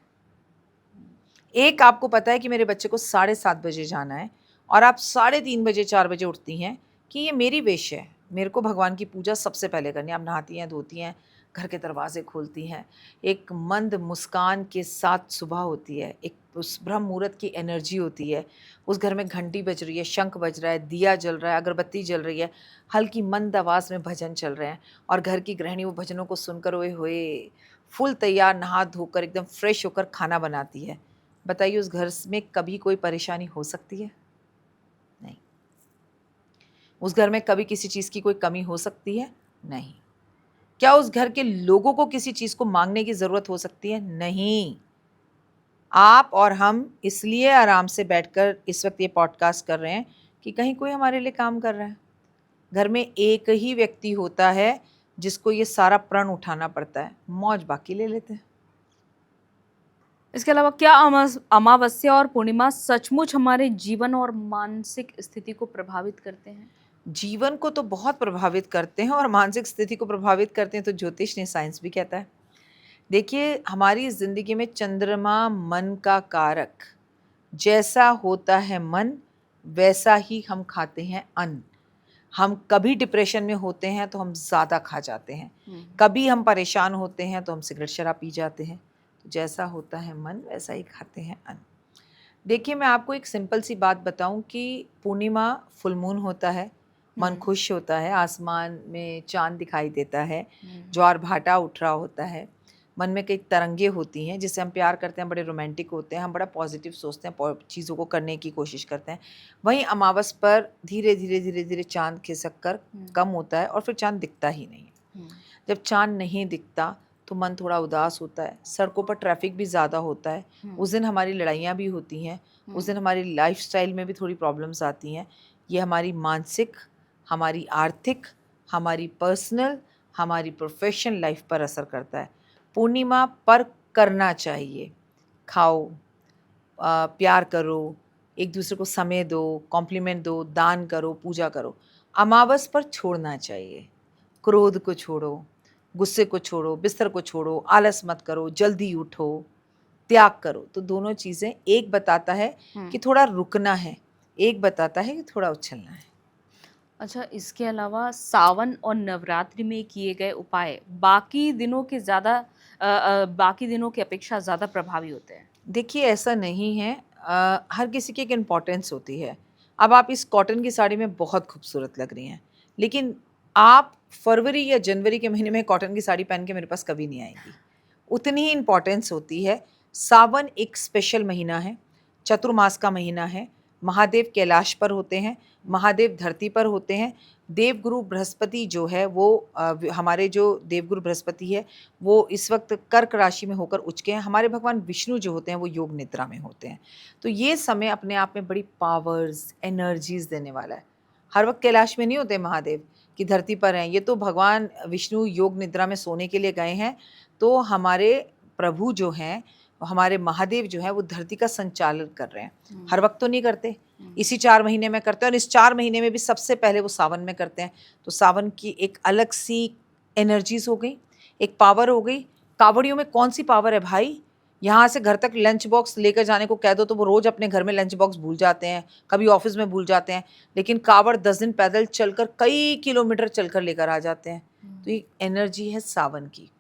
एक आपको पता है कि मेरे बच्चे को 7:30 बजे जाना है, और आप 3:30 बजे 4 बजे उठती हैं कि ये मेरी विश है, मेरे को भगवान की पूजा सबसे पहले करनी है। आप नहाती हैं, धोती हैं, घर के दरवाजे खोलती हैं, एक मंद मुस्कान के साथ सुबह होती है, एक उस ब्रह्म मुहूर्त की एनर्जी होती है, उस घर में घंटी बज रही है, शंख बज रहा है, दिया जल रहा है, अगरबत्ती जल रही है, हल्की मंद आवाज़ में भजन चल रहे हैं और घर की गृहिणी वो भजनों को सुनकर ओए होए फुल तैयार नहा धोकर एकदम फ्रेश होकर खाना बनाती है। बताइए उस घर में कभी कोई परेशानी हो सकती है? नहीं। उस घर में कभी किसी चीज़ की कोई कमी हो सकती है? नहीं। क्या उस घर के लोगों को किसी चीज़ को मांगने की ज़रूरत हो सकती है? नहीं। आप और हम इसलिए आराम से बैठकर इस वक्त ये पॉडकास्ट कर रहे हैं कि कहीं कोई हमारे लिए काम कर रहा है। घर में एक ही व्यक्ति होता है जिसको ये सारा प्रण उठाना पड़ता है, मौज बाकी ले लेते हैं। इसके अलावा क्या अमावस्या और पूर्णिमा सचमुच हमारे जीवन और मानसिक स्थिति को प्रभावित करते हैं? जीवन को तो बहुत प्रभावित करते हैं और मानसिक स्थिति को प्रभावित करते हैं, तो ज्योतिष ने साइंस भी कहता है। देखिए, हमारी ज़िंदगी में चंद्रमा मन का कारक, जैसा होता है मन वैसा ही हम खाते हैं अन्न। हम कभी डिप्रेशन में होते हैं तो हम ज़्यादा खा जाते हैं, कभी हम परेशान होते हैं तो हम सिगरेट शराब पी जाते हैं। तो जैसा होता है मन वैसा ही खाते हैं अन्न। देखिए, मैं आपको एक सिंपल सी बात बताऊं कि पूर्णिमा फुल मून होता है, मन खुश होता है, आसमान में चांद दिखाई देता है, ज्वार भाटा उठ रहा होता है, मन में कई तरंगे होती हैं जिससे हम प्यार करते हैं, बड़े रोमांटिक होते हैं, हम बड़ा पॉजिटिव सोचते हैं, चीज़ों को करने की कोशिश करते हैं। वहीं अमावस पर धीरे धीरे धीरे धीरे चांद खिसक कर कम होता है और फिर चांद दिखता ही नहीं है। जब चांद नहीं दिखता तो मन थोड़ा उदास होता है, सड़कों पर ट्रैफिक भी ज़्यादा होता है, उस दिन हमारी लड़ाइयाँ भी होती हैं, उस दिन हमारी लाइफस्टाइल में भी थोड़ी प्रॉब्लम्स आती हैं। ये हमारी मानसिक, हमारी आर्थिक, हमारी पर्सनल, हमारी प्रोफेशनल लाइफ पर असर करता है। पूर्णिमा पर करना चाहिए, खाओ, प्यार करो, एक दूसरे को समय दो, कॉम्प्लीमेंट दो, दान करो, पूजा करो। अमावस पर छोड़ना चाहिए, क्रोध को छोड़ो, गुस्से को छोड़ो, बिस्तर को छोड़ो, आलस मत करो, जल्दी उठो, त्याग करो। तो दोनों चीज़ें, एक बताता है कि थोड़ा रुकना है, एक बताता है कि थोड़ा उछलना है। अच्छा, इसके अलावा सावन और नवरात्रि में किए गए उपाय बाकी दिनों के बाकी दिनों की अपेक्षा ज़्यादा प्रभावी होते हैं? देखिए, ऐसा नहीं है, हर किसी की एक इम्पोर्टेंस होती है। अब आप इस कॉटन की साड़ी में बहुत खूबसूरत लग रही हैं, लेकिन आप फरवरी या जनवरी के महीने में कॉटन की साड़ी पहन के मेरे पास कभी नहीं आएंगी। उतनी ही इम्पोर्टेंस होती है। सावन एक स्पेशल महीना है, चतुर्मास का महीना है, महादेव कैलाश पर होते हैं, महादेव धरती पर होते हैं। देवगुरु बृहस्पति जो है वो हमारे जो देवगुरु बृहस्पति है वो इस वक्त कर्क राशि में होकर उच्च के हैं। हमारे भगवान विष्णु जो होते हैं वो योग निद्रा में होते हैं। तो ये समय अपने आप में बड़ी पावर्स, एनर्जीज देने वाला है। हर वक्त कैलाश में नहीं होते महादेव कि धरती पर हैं, ये तो भगवान विष्णु योग निद्रा में सोने के लिए गए हैं। तो हमारे प्रभु जो हैं, हमारे महादेव जो है वो धरती का संचालन कर रहे हैं। हर वक्त तो नहीं करते, इसी 4 महीने में करते हैं, और इस 4 महीने में भी सबसे पहले वो सावन में करते हैं। तो सावन की एक अलग सी एनर्जीज हो गई, एक पावर हो गई। कावड़ियों में कौन सी पावर है भाई? यहाँ से घर तक लंच बॉक्स लेकर जाने को कह दो तो वो रोज़ अपने घर में लंच बॉक्स भूल जाते हैं, कभी ऑफिस में भूल जाते हैं, लेकिन कावड़ 10 दिन पैदल चलकर कई किलोमीटर चलकर लेकर आ जाते हैं। तो ये एनर्जी है सावन की।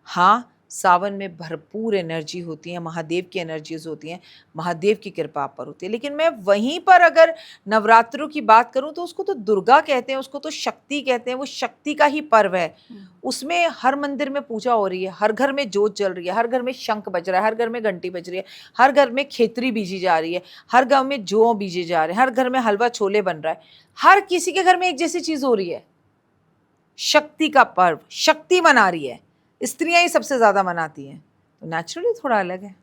हाँ, सावन में भरपूर एनर्जी होती है, महादेव की एनर्जीज होती हैं, महादेव की कृपा आप पर होती है। लेकिन मैं वहीं पर अगर नवरात्रों की बात करूं तो उसको तो दुर्गा कहते हैं, उसको तो शक्ति कहते हैं, वो शक्ति का ही पर्व है। उसमें हर मंदिर में पूजा हो रही है, हर घर में जोत जल रही है, हर घर में शंख बज रहा है, हर घर में घंटी बज रही है, हर घर में खेतरी बीजी जा रही है, हर गाँव में जौ बीजे जा रहे हैं, हर घर में हलवा छोले बन रहा है, हर किसी के घर में एक जैसी चीज़ हो रही है। शक्ति का पर्व, शक्ति मना रही है, स्त्रियां ही सबसे ज़्यादा मनाती हैं, तो नेचुरली थोड़ा अलग है।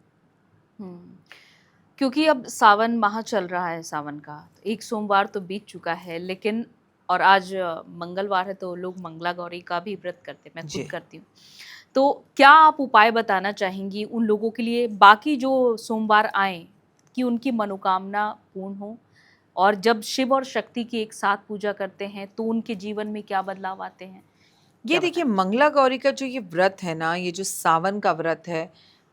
क्योंकि अब सावन माह चल रहा है, सावन का एक सोमवार तो बीत चुका है, लेकिन और आज मंगलवार है तो लोग मंगला गौरी का भी व्रत करते हैं, मैं खुद करती हूँ। तो क्या आप उपाय बताना चाहेंगी उन लोगों के लिए बाकी जो सोमवार आए कि उनकी मनोकामना पूर्ण हो, और जब शिव और शक्ति की एक साथ पूजा करते हैं तो उनके जीवन में क्या बदलाव आते हैं? ये देखिए, मंगला गौरी का जो ये व्रत है ना, ये जो सावन का व्रत है,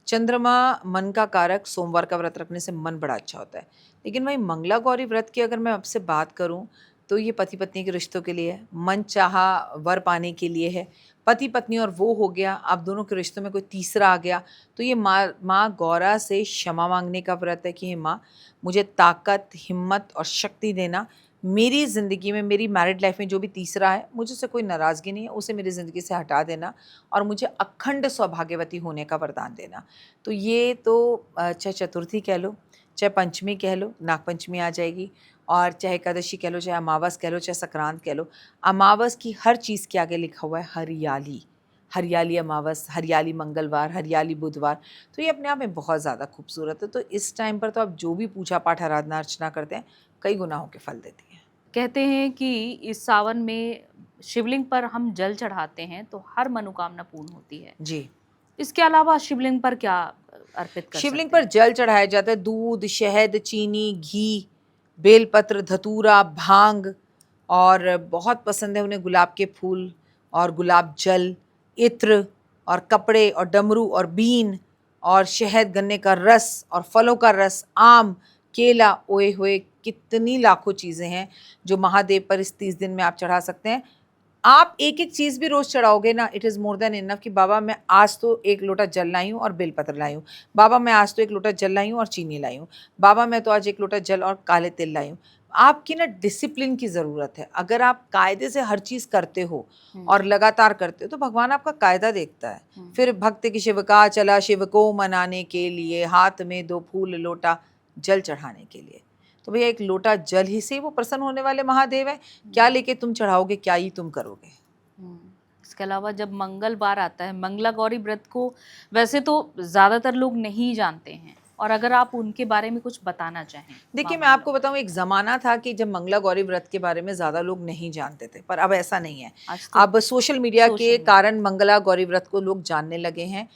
चंद्रमा मन का कारक, सोमवार का व्रत रखने से मन बड़ा अच्छा होता है। लेकिन वही मंगला गौरी व्रत की अगर मैं आपसे बात करूं तो ये पति पत्नी के रिश्तों के लिए है, मन चाहा वर पाने के लिए है। पति पत्नी और वो हो गया, आप दोनों के रिश्तों में कोई तीसरा आ गया तो ये माँ गौरा से क्षमा मांगने का व्रत है कि हे माँ, मुझे ताकत, हिम्मत और शक्ति देना। मेरी ज़िंदगी में, मेरी मैरिड लाइफ में जो भी तीसरा है, मुझे उससे कोई नाराज़गी नहीं है, उसे मेरी ज़िंदगी से हटा देना और मुझे अखंड सौभाग्यवती होने का वरदान देना। तो ये तो चाहे चतुर्थी कह लो, चाहे पंचमी कह लो, नागपंचमी आ जाएगी, और चाहे एकादशी कह लो, चाहे अमावस कह लो, चाहे संक्रांत कह लो। अमावस की हर चीज़ के आगे लिखा हुआ है हरियाली। हरियाली अमावस, हरियाली मंगलवार, हरियाली बुधवार। तो ये अपने आप में बहुत ज़्यादा खूबसूरत है। तो इस टाइम पर तो आप जो भी पूजा पाठ, आराधना अर्चना करते हैं, कई गुनाहों के फल देती है। कहते हैं कि इस सावन में शिवलिंग पर हम जल चढ़ाते हैं तो हर मनोकामना पूर्ण होती है। जी। इसके अलावा शिवलिंग पर क्या अर्पित कर शिवलिंग सकते पर जल चढ़ाया जाता है, दूध, शहद, चीनी, घी, बेलपत्र, धतूरा, भांग, और बहुत पसंद है उन्हें गुलाब के फूल और गुलाब जल, इत्र और कपड़े और डमरू और बीन और शहद, गन्ने का रस और फलों का रस, आम, केला, ओए होए कितनी लाखों चीज़ें हैं जो महादेव पर इस 30 दिन में आप चढ़ा सकते हैं। आप एक एक चीज़ भी रोज़ चढ़ाओगे ना, it is more than enough कि बाबा मैं आज तो 1 लोटा जल लाई हूँ और बेलपत्र लाई हूँ, बाबा मैं आज तो 1 लोटा जल लाई हूँ और चीनी लाई हूँ, बाबा मैं तो आज 1 लोटा जल और काले तिल लाई हूँ। आपकी ना डिसिप्लिन की ज़रूरत है। अगर आप कायदे से हर चीज़ करते हो और लगातार करते हो तो भगवान आपका कायदा देखता है। फिर भक्त की शिव का चला, शिव को मनाने के लिए, हाथ में 2 फूल लोटा जल चढ़ाने के लिए। तो भैया 1 लोटा जल ही से वो प्रसन्न होने वाले महादेव है। क्या लेके तुम चढ़ाओगे, क्या ही तुम करोगे। इसके अलावा जब मंगलवार आता है, मंगला गौरी व्रत को वैसे तो ज्यादातर लोग नहीं जानते हैं, और अगर आप उनके बारे में कुछ बताना चाहें। देखिए मैं आपको बताऊं, एक ज़माना था कि जब मंगला गौरी व्रत के बारे में ज़्यादा लोग नहीं जानते थे, पर अब ऐसा नहीं है। आज तो अब सोशल मीडिया के कारण मंगला गौरी व्रत को लोग जानने लगे हैं।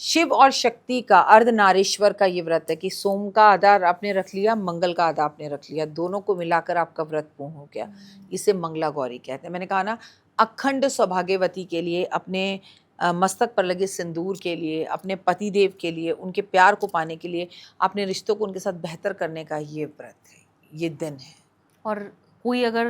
शिव और शक्ति का, अर्धनारीश्वर का ये व्रत है कि सोम का आधा आपने रख लिया, मंगल का आधा आपने रख लिया, दोनों को मिलाकर आपका व्रत पूर्ण हो गया। इसे मंगला गौरी कहते हैं। मैंने कहा ना, अखंड सौभाग्यवती के लिए, अपने मस्तक पर लगे सिंदूर के लिए, अपने पतिदेव के लिए, उनके प्यार को पाने के लिए, अपने रिश्तों को उनके साथ बेहतर करने का ये व्रत है, ये दिन है। और कोई अगर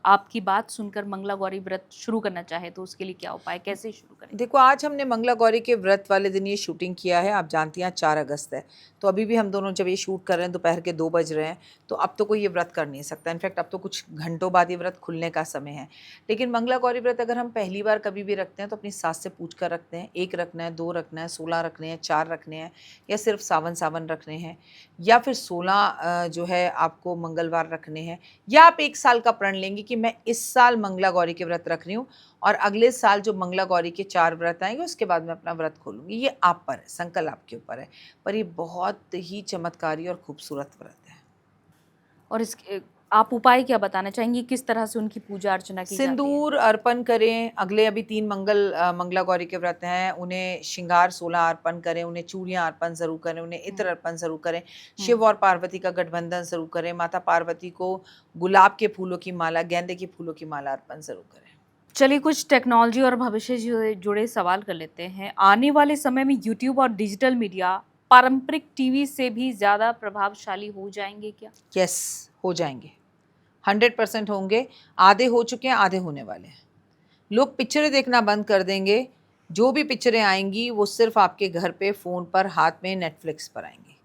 आपकी बात सुनकर मंगला गौरी व्रत शुरू करना चाहे तो उसके लिए क्या उपाय, कैसे शुरू करें? देखो आज हमने मंगला गौरी के व्रत वाले दिन ये शूटिंग किया है। आप जानती हैं 4 अगस्त है, तो अभी भी हम दोनों जब ये शूट कर रहे हैं दोपहर के 2 बज रहे हैं, तो अब तो कोई ये व्रत कर नहीं सकता। इनफैक्ट अब तो कुछ घंटों बाद ये व्रत खुलने का समय है। लेकिन मंगला गौरी व्रत अगर हम पहली बार कभी भी रखते हैं तो अपनी सास से पूछ कर रखते हैं। 1 रखना है, 2 रखना है, 16 रखने हैं, 4 रखने हैं, या सिर्फ सावन सावन रखने हैं, या फिर 16 जो है आपको मंगलवार रखने हैं, या आप 1 साल का प्रण लेंगे कि मैं इस साल मंगला गौरी के व्रत रख रही हूँ और अगले साल जो मंगला गौरी के 4 व्रत आएंगे उसके बाद मैं अपना व्रत खोलूंगी। ये आप पर है, संकल्प आपके ऊपर है, पर ये बहुत ही चमत्कारी और खूबसूरत व्रत है। और इसके आप उपाय क्या बताना चाहेंगी, किस तरह से उनकी पूजा अर्चना की जाती है? सिंदूर अर्पण करें। अगले अभी 3 मंगला गौरी के व्रत हैं, उन्हें श्रृंगार 16 अर्पण करें, उन्हें चूड़ियाँ अर्पण ज़रूर करें, उन्हें इत्र अर्पण ज़रूर करें, शिव और पार्वती का गठबंधन ज़रूर करें, माता पार्वती को गुलाब के फूलों की माला, गेंदे के फूलों की माला अर्पण ज़रूर करें। चलिए कुछ टेक्नोलॉजी और भविष्य से जुड़े सवाल कर लेते हैं। आने वाले समय में यूट्यूब और डिजिटल मीडिया पारंपरिक टीवी से भी ज़्यादा प्रभावशाली हो जाएंगे क्या? यस, हो जाएंगे, 100% होंगे। आधे हो चुके हैं, आधे होने वाले हैं। लोग पिक्चरें देखना बंद कर देंगे। जो भी पिक्चरें आएंगी वो सिर्फ आपके घर पे, फ़ोन पर, हाथ में, नेटफ्लिक्स पर आएंगी।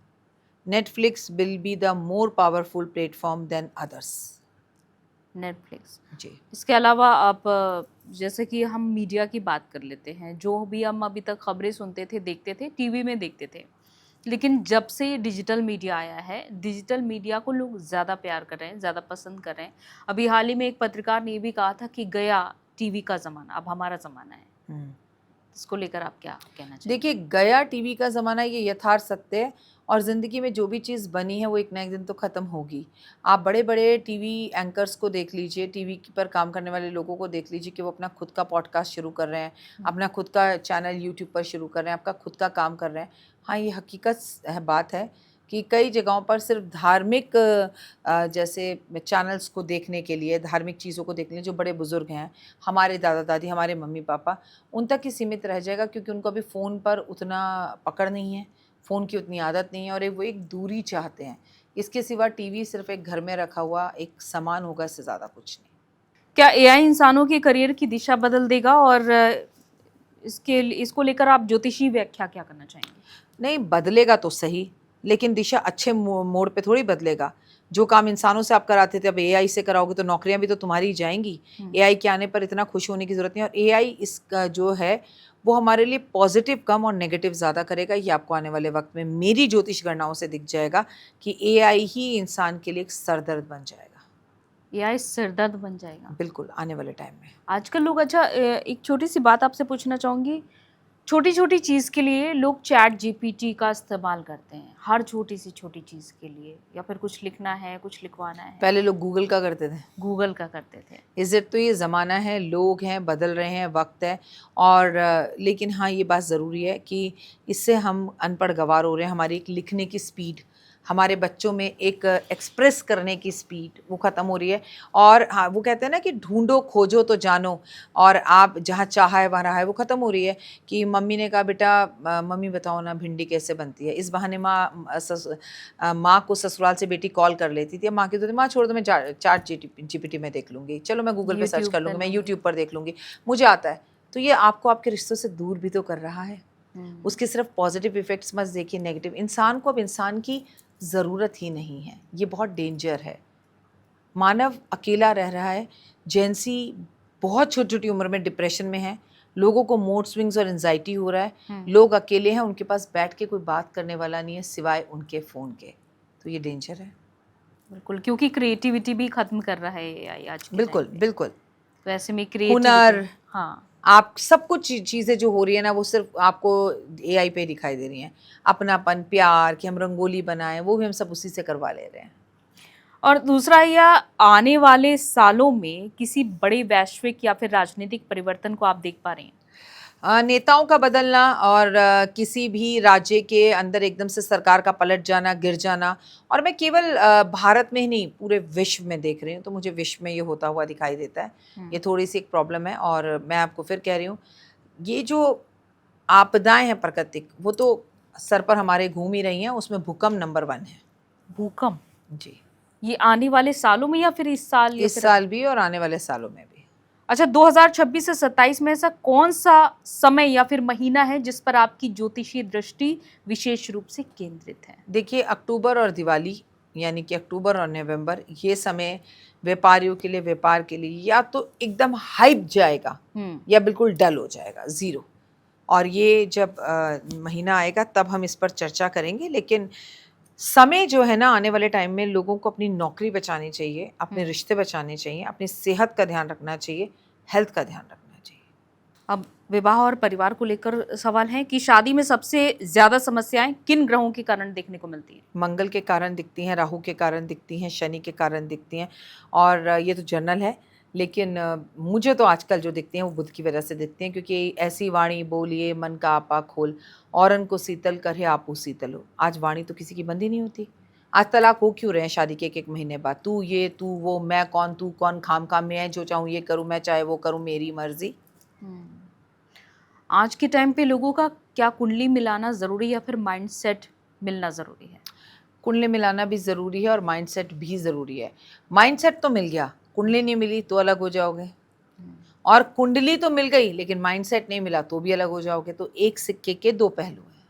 Netflix will be the more powerful platform than others. Netflix ji. इसके अलावा आप जैसे कि हम मीडिया की बात कर लेते हैं, जो भी हम अभी तक खबरें सुनते थे, देखते थे, टीवी में देखते थे, लेकिन जब से ये डिजिटल मीडिया आया है, डिजिटल मीडिया को लोग ज़्यादा प्यार कर रहे हैं, ज़्यादा पसंद कर रहे हैं। अभी हाल ही में एक पत्रकार ने ये भी कहा था कि गया टीवी का ज़माना, अब हमारा ज़माना है। इसको लेकर आप क्या कहना चाहिए? देखिए, गया टीवी का ज़माना, ये यथार्थ सत्य है, और ज़िंदगी में जो भी चीज़ बनी है वो एक ना एक दिन तो ख़त्म होगी। आप बड़े बड़े टीवी एंकर्स को देख लीजिए, टीवी पर काम करने वाले लोगों को देख लीजिए कि वो अपना खुद का पॉडकास्ट शुरू कर रहे हैं, अपना खुद का चैनल यूट्यूब पर शुरू कर रहे हैं, आपका खुद का काम कर रहे हैं। हाँ, ये हकीकत है, बात है कि कई जगहों पर सिर्फ धार्मिक जैसे चैनल्स को देखने के लिए, धार्मिक चीज़ों को देखने के लिए जो बड़े बुज़ुर्ग हैं, हमारे दादा दादी, हमारे मम्मी पापा, उन तक ही सीमित रह जाएगा, क्योंकि उनको अभी फ़ोन पर उतना पकड़ नहीं है, फ़ोन की उतनी आदत नहीं है, और वो एक दूरी चाहते हैं। इसके सिवा टीवी सिर्फ एक घर में रखा हुआ एक सामान होगा, इससे ज़्यादा कुछ नहीं। क्या एआई इंसानों के करियर की दिशा बदल देगा, और इसको लेकर आप ज्योतिषी व्याख्या क्या करना चाहेंगे? नहीं, बदलेगा तो सही, लेकिन दिशा अच्छे मोड़ पे थोड़ी बदलेगा। जो काम इंसानों से आप कराते थे, अब एआई से कराओगे तो नौकरियां भी तो तुम्हारी ही जाएंगी। एआई के आने पर इतना खुश होने की ज़रूरत नहीं है, और एआई इसका जो है वो हमारे लिए पॉजिटिव कम और नेगेटिव ज़्यादा करेगा। ये आपको आने वाले वक्त में मेरी ज्योतिष गणनाओं से दिख जाएगा कि एआई ही इंसान के लिए एक सरदर्द बन जाएगा। एआई सिरदर्द बन जाएगा बिल्कुल, आने वाले टाइम में। आजकल लोग। अच्छा, एक छोटी सी बात आपसे पूछना चाहूँगी। छोटी छोटी चीज़ के लिए लोग चैट जीपीटी का इस्तेमाल करते हैं, हर छोटी सी छोटी चीज़ के लिए, या फिर कुछ लिखना है, कुछ लिखवाना है, पहले लोग गूगल का करते थे। गूगल का करते थे। इज़्ज़त तो ये ज़माना है, लोग हैं, बदल रहे हैं, वक्त है। और लेकिन हाँ, ये बात ज़रूरी है कि इससे हम अनपढ़ गँवार हो रहे हैं। हमारी एक लिखने की स्पीड, हमारे बच्चों में एक एक्सप्रेस करने की स्पीड, वो ख़त्म हो रही है। और हाँ, वो कहते हैं ना कि ढूंढो खोजो तो जानो, और आप जहाँ चाहा है वहाँ रहा है, वो ख़त्म हो रही है। कि मम्मी ने कहा, बेटा मम्मी बताओ ना भिंडी कैसे बनती है। इस बहाने माँ को ससुराल से बेटी कॉल कर लेती थी। अब माँ की तो माँ छोड़ दो, मैं चैट जीपीटी में देख लूँगी, चलो मैं गूगल पे सर्च कर लूँगी, मैं यूट्यूब पर देख लूँगी, मुझे आता है। तो ये आपको आपके रिश्तों से दूर भी तो कर रहा है। उसके सिर्फ पॉजिटिव इफ़ेक्ट्स मत देखिए, नेगेटिव। इंसान को अब इंसान की ज़रूरत ही नहीं है, ये बहुत डेंजर है। मानव अकेला रह रहा है। जेंसी बहुत छोटी छोटी उम्र में डिप्रेशन में है, लोगों को मूड स्विंग्स और एंजाइटी हो रहा है, लोग अकेले हैं, उनके पास बैठ के कोई बात करने वाला नहीं है सिवाय उनके फ़ोन के। तो ये डेंजर है। बिल्कुल, क्योंकि क्रिएटिविटी भी खत्म कर रहा है एआई आज के बिल्कुल बिल्कुल। तो ऐसे में हुनर, क्रिएटिविटी, हाँ, आप सब कुछ चीज़ें जो हो रही है ना, वो सिर्फ आपको एआई पे दिखाई दे रही हैं। अपनापन, प्यार, कि हम रंगोली बनाएं, वो भी हम सब उसी से करवा ले रहे हैं। और दूसरा, यह आने वाले सालों में किसी बड़े वैश्विक या फिर राजनीतिक परिवर्तन को आप देख पा रहे हैं? नेताओं का बदलना, और किसी भी राज्य के अंदर एकदम से सरकार का पलट जाना, गिर जाना। और मैं केवल भारत में ही नहीं, पूरे विश्व में देख रही हूँ, तो मुझे विश्व में ये होता हुआ दिखाई देता है। ये थोड़ी सी एक प्रॉब्लम है। और मैं आपको फिर कह रही हूँ, ये जो आपदाएं हैं प्राकृतिक, वो तो सर पर हमारे घूम ही रही हैं। उसमें भूकंप नंबर 1 है। भूकंप? जी, ये आने वाले सालों में या फिर इस साल, या इस फिर साल भी और आने वाले सालों में भी। अच्छा, 2026 से 27 में ऐसा कौन सा समय या फिर महीना है जिस पर आपकी ज्योतिषीय दृष्टि विशेष रूप से केंद्रित है? देखिए, अक्टूबर और दिवाली, यानी कि अक्टूबर और नवंबर, ये समय व्यापारियों के लिए, व्यापार के लिए या तो एकदम हाइप जाएगा या बिल्कुल डल हो जाएगा, ज़ीरो। और ये जब महीना आएगा तब हम इस पर चर्चा करेंगे। लेकिन समय जो है ना, आने वाले टाइम में लोगों को अपनी नौकरी बचानी चाहिए, अपने रिश्ते बचाने चाहिए, अपनी सेहत का ध्यान रखना चाहिए, हेल्थ का ध्यान रखना चाहिए। अब विवाह और परिवार को लेकर सवाल है कि शादी में सबसे ज्यादा समस्याएं किन ग्रहों के कारण देखने को मिलती हैं? मंगल के कारण दिखती हैं, राहु के कारण दिखती हैं, शनि के कारण दिखती हैं। और ये तो जनरल है, लेकिन मुझे तो आजकल जो दिखती हैं वो बुध की वजह से दिखती हैं। क्योंकि ऐसी वाणी बोलिए मन का आपा खोल, औरन को शीतल करे आपू शीतल हो। आज वाणी तो किसी की बंद ही नहीं होती। आज तलाक हो क्यों रहे हैं शादी के एक महीने बाद? तू ये तू वो, मैं कौन तू कौन, खाम खाम मैं जो चाहूँ ये करूँ, मैं चाहे वो करूँ, मेरी मर्जी। आज के टाइम पे लोगों का क्या कुंडली मिलाना जरूरी या फिर माइंडसेट मिलना जरूरी है? कुंडली मिलाना भी ज़रूरी है और माइंडसेट भी ज़रूरी है। माइंडसेट तो मिल गया, कुंडली नहीं मिली तो अलग हो जाओगे। और कुंडली तो मिल गई लेकिन माइंडसेट नहीं मिला तो भी अलग हो जाओगे। तो एक सिक्के के दो पहलू हैं।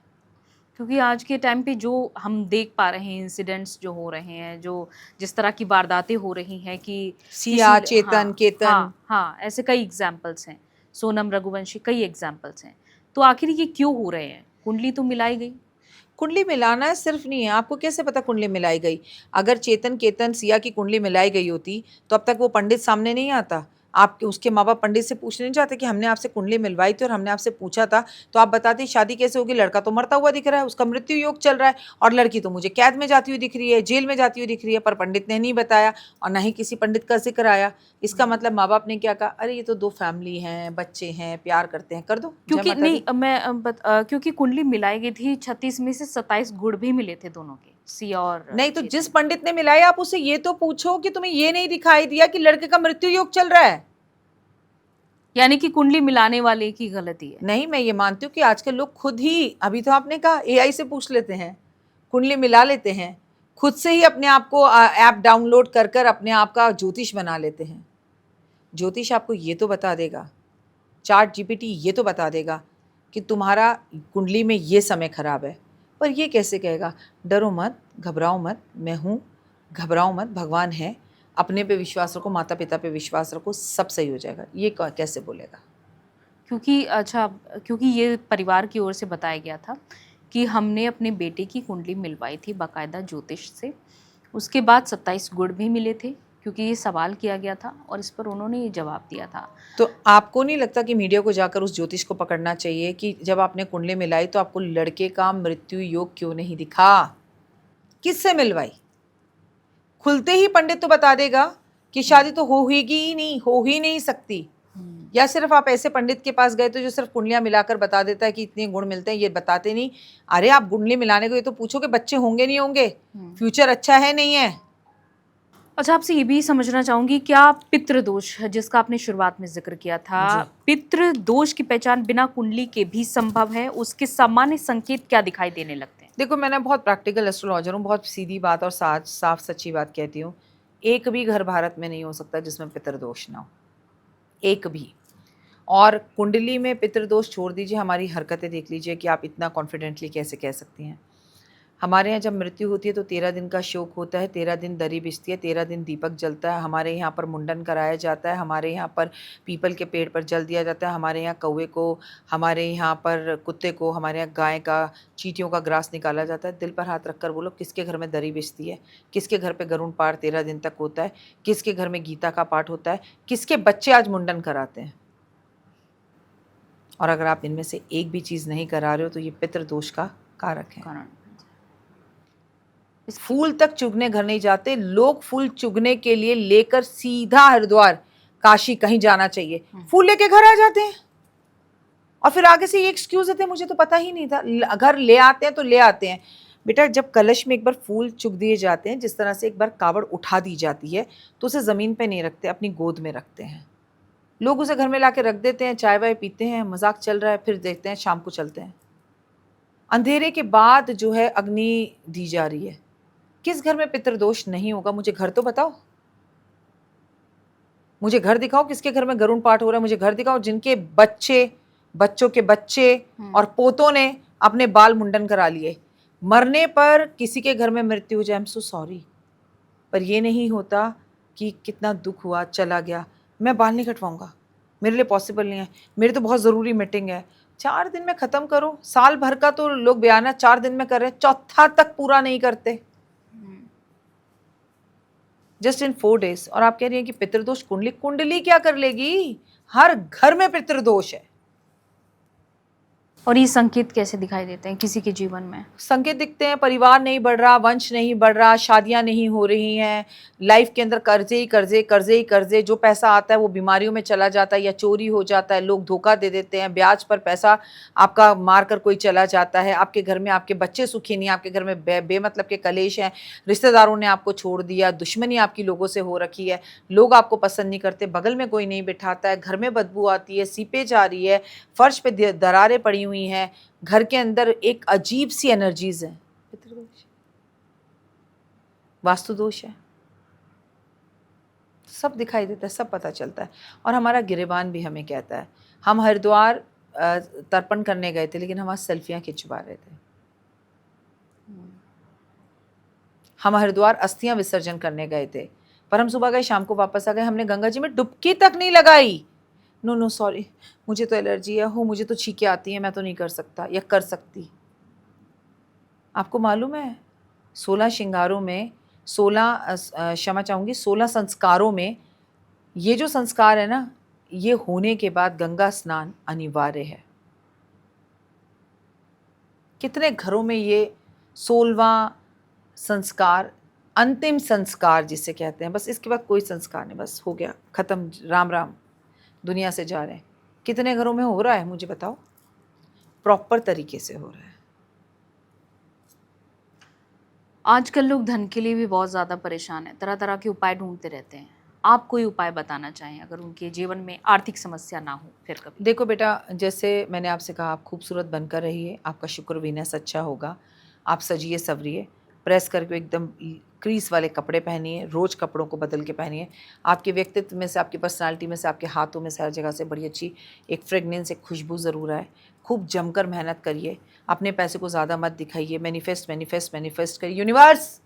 क्योंकि आज के टाइम पे जो हम देख पा रहे हैं, इंसिडेंट्स जो हो रहे हैं, जो जिस तरह की वारदातें हो रही हैं कि सिया, चेतन, केतन, हाँ, ऐसे कई एग्जाम्पल्स हैं, सोनम रघुवंशी, कई एग्जाम्पल्स हैं। तो आखिर ये क्यों हो रहे हैं? कुंडली तो मिलाई गई। कुंडली मिलाना सिर्फ नहीं है। आपको कैसे पता कुंडली मिलाई गई? अगर चेतन, केतन, सिया की कुंडली मिलाई गई होती तो अब तक वो पंडित सामने नहीं आता। आपके उसके माँ बाप पंडित से पूछने नहीं जाते कि हमने आपसे कुंडली मिलवाई थी और हमने आपसे पूछा था तो आप बताते शादी कैसे होगी? लड़का तो मरता हुआ दिख रहा है, उसका मृत्यु योग चल रहा है, और लड़की तो मुझे कैद में जाती हुई दिख रही है, जेल में जाती हुई दिख रही है, पर पंडित ने नहीं बताया और ना ही किसी पंडित का जिक्र आया। इसका मतलब माँ बाप ने क्या कहा? अरे ये तो दो फैमिली हैं, बच्चे हैं, प्यार करते हैं, कर दो। क्योंकि नहीं, क्योंकि कुंडली मिलाई गई थी, 36 में से 27 गुण भी मिले थे दोनों के। सी और नहीं तो जिस पंडित ने मिलाई आप उससे ये तो पूछो कि तुम्हें ये नहीं दिखाई दिया कि लड़के का मृत्यु योग चल रहा है। यानी कि कुंडली मिलाने वाले की गलती है। नहीं, मैं ये मानती हूँ कि आजकल लोग खुद ही, अभी तो आपने कहा एआई से पूछ लेते हैं, कुंडली मिला लेते हैं, खुद से ही अपने आप को ऐप डाउनलोड कर कर अपने आप का ज्योतिष बना लेते हैं। ज्योतिष आपको ये तो बता देगा, चार्ट जीपीटी ये तो बता देगा कि तुम्हारा कुंडली में ये समय खराब है, पर ये कैसे कहेगा डरो मत, घबराओ मत, मैं हूँ, घबराओ मत, भगवान है, अपने पे विश्वास रखो, माता पिता पे विश्वास रखो, सब सही हो जाएगा। ये कैसे बोलेगा? क्योंकि ये परिवार की ओर से बताया गया था कि हमने अपने बेटे की कुंडली मिलवाई थी बाकायदा ज्योतिष से। उसके बाद 27 गुण भी मिले थे, क्योंकि ये सवाल किया गया था और इस पर उन्होंने ये जवाब दिया था। तो आपको नहीं लगता कि मीडिया को जाकर उस ज्योतिष को पकड़ना चाहिए कि जब आपने कुंडली मिलाई तो आपको लड़के का मृत्यु योग क्यों नहीं दिखा? किससे मिलवाई? खुलते ही पंडित तो बता देगा कि शादी तो हो ही नहीं, हो ही नहीं सकती। या सिर्फ आप ऐसे पंडित के पास गए तो जो सिर्फ कुंडलियां मिलाकर बता देता है कि इतने गुण मिलते हैं, ये बताते नहीं। अरे आप कुंडली मिलाने को ये तो पूछो कि बच्चे होंगे नहीं होंगे, फ्यूचर अच्छा है नहीं है। अच्छा, आपसे ये भी समझना चाहूंगी, क्या पितृदोष जिसका आपने शुरुआत में जिक्र किया था, पितृदोष की पहचान बिना कुंडली के भी संभव है? उसके सामान्य संकेत क्या दिखाई देने लगते हैं? देखो, मैंने बहुत प्रैक्टिकल एस्ट्रोलॉजर हूँ, बहुत सीधी बात और साफ सच्ची बात कहती हूँ। एक भी घर भारत में नहीं हो सकता जिसमें पितृदोष ना हो, एक भी। और कुंडली में पितृदोष छोड़ दीजिए, हमारी हरकतें देख लीजिए कि आप इतना कॉन्फिडेंटली कैसे कह सकती हैं। हमारे यहाँ जब मृत्यु होती है तो 13 दिन का शोक होता है, 13 दिन दरी बिछती है, 13 दिन दीपक जलता है, हमारे यहाँ पर मुंडन कराया जाता है, हमारे यहाँ पर पीपल के पेड़ पर जल दिया जाता है, हमारे यहाँ कौवे को, हमारे यहाँ पर कुत्ते को, हमारे यहाँ गाय का, चींटियों का ग्रास निकाला जाता है। दिल पर हाथ रखकर बोलो, किसके घर में दरी बिछती है? किसके घर पर गरुण पाठ 13 दिन तक होता है? किसके घर में गीता का पाठ होता है? किसके बच्चे आज मुंडन कराते हैं? और अगर आप इनमें से एक भी चीज़ नहीं करा रहे हो तो ये पितृदोष का कारक है। फूल तक चुगने घर नहीं जाते लोग, फूल चुगने के लिए लेकर सीधा हरिद्वार, काशी कहीं जाना चाहिए, फूल लेके घर आ जाते हैं और फिर आगे से ये एक्सक्यूज देते हैं मुझे तो पता ही नहीं था। घर ले आते हैं तो ले आते हैं। बेटा, जब कलश में एक बार फूल चुग दिए जाते हैं, जिस तरह से एक बार कावड़ उठा दी जाती है, तो उसे ज़मीन पे नहीं रखते, अपनी गोद में रखते हैं। लोग उसे घर में लाके रख देते हैं, चाय वाय पीते हैं, मजाक चल रहा है, फिर देखते हैं शाम को चलते हैं। अंधेरे के बाद जो है अग्नि दी जा रही है। किस घर में पितृदोष नहीं होगा? मुझे घर तो बताओ, मुझे घर दिखाओ किसके घर में गरुण पाठ हो रहा है। मुझे घर दिखाओ जिनके बच्चे, बच्चों के बच्चे और पोतों ने अपने बाल मुंडन करा लिए। मरने पर किसी के घर में मृत्यु हो जाए, आई एम सो सॉरी, पर ये नहीं होता कि कितना दुख हुआ, चला गया, मैं बाल नहीं कटवाऊंगा, मेरे लिए पॉसिबल नहीं है, मेरी तो बहुत ज़रूरी मीटिंग है। 4 दिन में ख़त्म करो। साल भर का तो लोग बयाना 4 दिन में कर रहे हैं, चौथा तक पूरा नहीं करते, जस्ट इन 4 days। और आप कह रही हैं कि पितृदोष, कुंडली, कुंडली क्या कर लेगी? हर घर में पितृदोष है। और ये संकेत कैसे दिखाई देते हैं किसी के जीवन में? संकेत दिखते हैं, परिवार नहीं बढ़ रहा, वंश नहीं बढ़ रहा, शादियां नहीं हो रही हैं, लाइफ के अंदर कर्जे ही कर्जे, कर्जे ही कर्जे, जो पैसा आता है वो बीमारियों में चला जाता है या चोरी हो जाता है, लोग धोखा दे देते हैं, ब्याज पर पैसा आपका मार कर कोई चला जाता है, आपके घर में आपके बच्चे सुखी नहीं, आपके घर में बेमतलब के कलेश हैं, रिश्तेदारों ने आपको छोड़ दिया, दुश्मनी आपकी लोगों से हो रखी है, लोग आपको पसंद नहीं करते, बगल में कोई नहीं बिठाता है, घर में बदबू आती है, सीपेज आ रही है, फर्श पे दरारें पड़ी हुई हैं, घर के अंदर एक अजीब सी एनर्जीज है, पितृदोष, वास्तु दोष है, सब दिखाई देता है, सब पता चलता है। और हमारा गिरेबान भी हमें कहता है। हम हरिद्वार तर्पण करने गए थे, लेकिन हम वहाँ सेल्फियाँ खिंचवा रहे थे। हम हरिद्वार अस्थियां विसर्जन करने गए थे, पर हम सुबह गए, शाम को वापस आ गए, हमने गंगा जी में डुबकी तक नहीं लगाई। नो नो सॉरी, मुझे तो एलर्जी है, हो मुझे तो छींकें आती हैं, मैं तो नहीं कर सकता या कर सकती। आपको मालूम है 16 श्रृंगारों में 16 संस्कारों में ये जो संस्कार है ना, ये होने के बाद गंगा स्नान अनिवार्य है। कितने घरों में ये 16वां संस्कार, अंतिम संस्कार जिसे कहते हैं, बस इसके बाद कोई संस्कार नहीं, बस हो गया, खत्म, राम राम, दुनिया से जा रहे हैं। कितने घरों में हो रहा है मुझे बताओ? प्रॉपर तरीके से हो रहा है। आजकल लोग धन के लिए भी बहुत ज़्यादा परेशान हैं, तरह तरह के उपाय ढूंढते रहते हैं। आप कोई उपाय बताना चाहें अगर उनके जीवन में आर्थिक समस्या ना हो फिर कभी? देखो बेटा, जैसे मैंने आपसे कहा, आप खूबसूरत बनकर रहिए, आपका शुक्र वीनस अच्छा होगा, आप सजिए सवरिए, प्रेस करके एकदम क्रीज वाले कपड़े पहनिए, रोज़ कपड़ों को बदल के पहनिए। आपके व्यक्तित्व में से, आपकी पर्सनालिटी में से, आपके हाथों में से, हर जगह से बड़ी अच्छी एक फ्रेगनेंस, एक खुशबू ज़रूर आए। खूब जमकर मेहनत करिए, अपने पैसे को ज़्यादा मत दिखाइए, मैनिफेस्ट मैनिफेस्ट मैनिफेस्ट करिए। यूनिवर्स,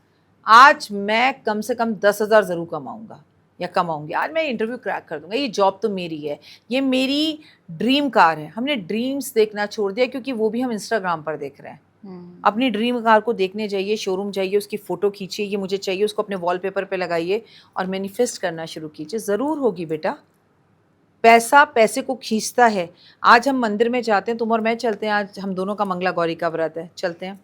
आज मैं कम से कम 10,000 ज़रूर कमाऊँगा या कमाऊँगी, आज मैं इंटरव्यू क्रैक कर दूँगा, ये जॉब तो मेरी है, ये मेरी ड्रीम कार है। हमने ड्रीम्स देखना छोड़ दिया क्योंकि वो भी हम इंस्टाग्राम पर देख रहे हैं। अपनी ड्रीम कार को देखने जाइए, शोरूम जाइए, उसकी फ़ोटो खींचिए, ये मुझे चाहिए, उसको अपने वॉलपेपर पे लगाइए और मैनिफेस्ट करना शुरू कीजिए। ज़रूर होगी बेटा, पैसा पैसे को खींचता है। आज हम मंदिर में जाते हैं, तुम और मैं चलते हैं, आज हम दोनों का मंगला गौरी का व्रत है, चलते हैं।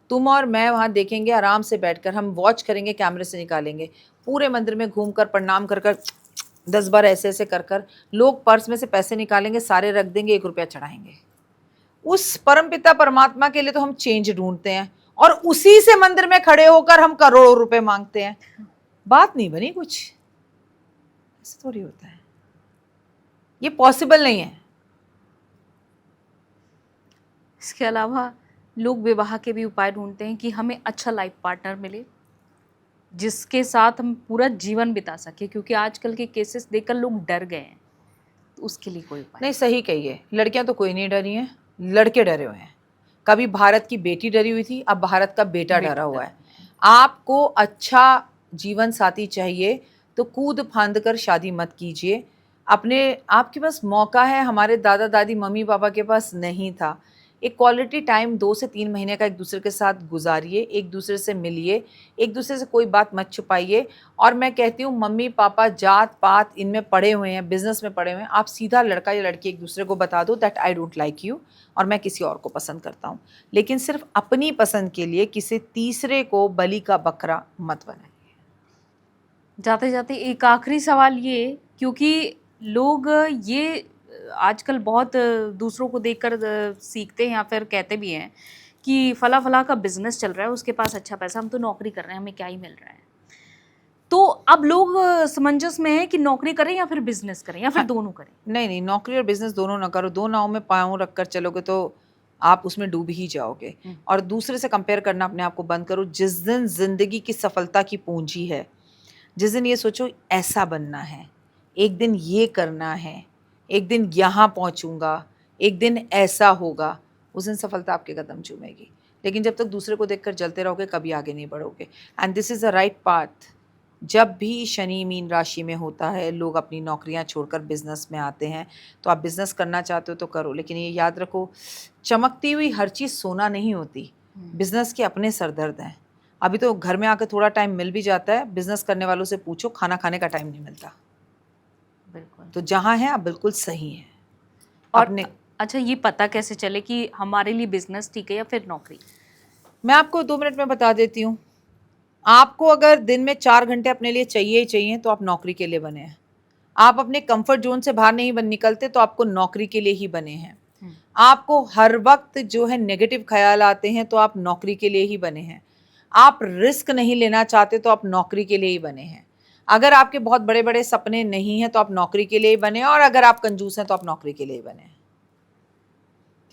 तुम और मैं वहाँ देखेंगे आराम से बैठकर, हम वॉच करेंगे, कैमरे से निकालेंगे, पूरे मंदिर में घूमकर प्रणाम कर कर 10 बार ऐसे ऐसे कर कर, लोग पर्स में से पैसे निकालेंगे, सारे रख देंगे, 1 रुपया चढ़ाएंगे। उस परमपिता परमात्मा के लिए तो हम चेंज ढूंढते हैं और उसी से मंदिर में खड़े होकर हम करोड़ों रुपए मांगते हैं। बात नहीं बनी कुछ, ऐसा थोड़ी होता है, ये पॉसिबल नहीं है। इसके अलावा लोग विवाह के भी उपाय ढूंढते हैं कि हमें अच्छा लाइफ पार्टनर मिले जिसके साथ हम पूरा जीवन बिता सके, क्योंकि आजकल के केसेस देखकर लोग डर गए हैं। तो उसके लिए कोई उपाय? नहीं, सही कहिए, लड़कियां तो कोई नहीं डरी हैं, लड़के डरे हुए हैं। कभी भारत की बेटी डरी हुई थी, अब भारत का बेटा डरा हुआ है। आपको अच्छा जीवन साथी चाहिए तो कूद फांद कर शादी मत कीजिए। अपने आपके पास मौका है, हमारे दादा दादी मम्मी पापा के पास नहीं था। एक क्वालिटी टाइम 2 से 3 महीने का एक दूसरे के साथ गुजारिए, एक दूसरे से मिलिए, एक दूसरे से कोई बात मत छुपाइए। और मैं कहती हूँ, मम्मी पापा जात पात इनमें पड़े हुए हैं, बिजनेस में पड़े हुए हैं, आप सीधा लड़का या लड़की एक दूसरे को बता दो that I don't like you और मैं किसी और को पसंद करता हूँ। लेकिन सिर्फ अपनी पसंद के लिए किसी तीसरे को बलि का बकरा मत बनाइए। जाते जाते एक आखिरी सवाल ये, क्योंकि लोग ये आजकल बहुत दूसरों को देखकर सीखते हैं या फिर कहते भी हैं कि फला फला का बिजनेस चल रहा है, उसके पास अच्छा पैसा, हम तो नौकरी कर रहे हैं, हमें क्या ही मिल रहा है। तो अब लोग समंजस में है कि नौकरी करें या फिर बिजनेस करें या फिर दोनों करें। नहीं नहीं, नौकरी और बिजनेस दोनों ना करो। 2 नाव में पाँव रखकर चलोगे तो आप उसमें डूब ही जाओगे। और दूसरे से कंपेयर करना अपने आप को बंद करो। जिस दिन जिंदगी की सफलता की पूंजी है, जिस दिन ये सोचो ऐसा बनना है, एक दिन ये करना है, एक दिन यहाँ पहुँचूंगा, एक दिन ऐसा होगा, उस दिन सफलता आपके कदम चूमेगी। लेकिन जब तक दूसरे को देखकर जलते रहोगे, कभी आगे नहीं बढ़ोगे। And this is the right path. जब भी शनि मीन राशि में होता है, लोग अपनी नौकरियां छोड़कर बिजनेस में आते हैं। तो आप बिजनेस करना चाहते हो तो करो, लेकिन ये याद रखो, चमकती हुई हर चीज़ सोना नहीं होती। बिजनेस के अपने सरदर्द हैं। अभी तो घर में आकर थोड़ा टाइम मिल भी जाता है, बिजनेस करने वालों से पूछो, खाना खाने का टाइम नहीं मिलता। बिल्कुल। तो जहाँ हैं आप बिल्कुल सही हैं। और अपने अच्छा, ये पता कैसे चले कि हमारे लिए बिजनेस ठीक है या फिर नौकरी? मैं आपको 2 मिनट में बता देती हूँ। आपको अगर दिन में 4 घंटे अपने लिए चाहिए ही चाहिए तो आप नौकरी के लिए बने हैं। आप अपने कंफर्ट जोन से बाहर नहीं निकलते तो आपको नौकरी के लिए ही बने हैं। आपको हर वक्त जो है नेगेटिव ख्याल आते हैं तो आप नौकरी के लिए ही बने हैं। आप रिस्क नहीं लेना चाहते तो आप नौकरी के लिए ही बने हैं। अगर आपके बहुत बड़े बड़े सपने नहीं हैं तो आप नौकरी के लिए ही बने हैं, और अगर आप कंजूस हैं तो आप नौकरी के लिए ही बने हैं।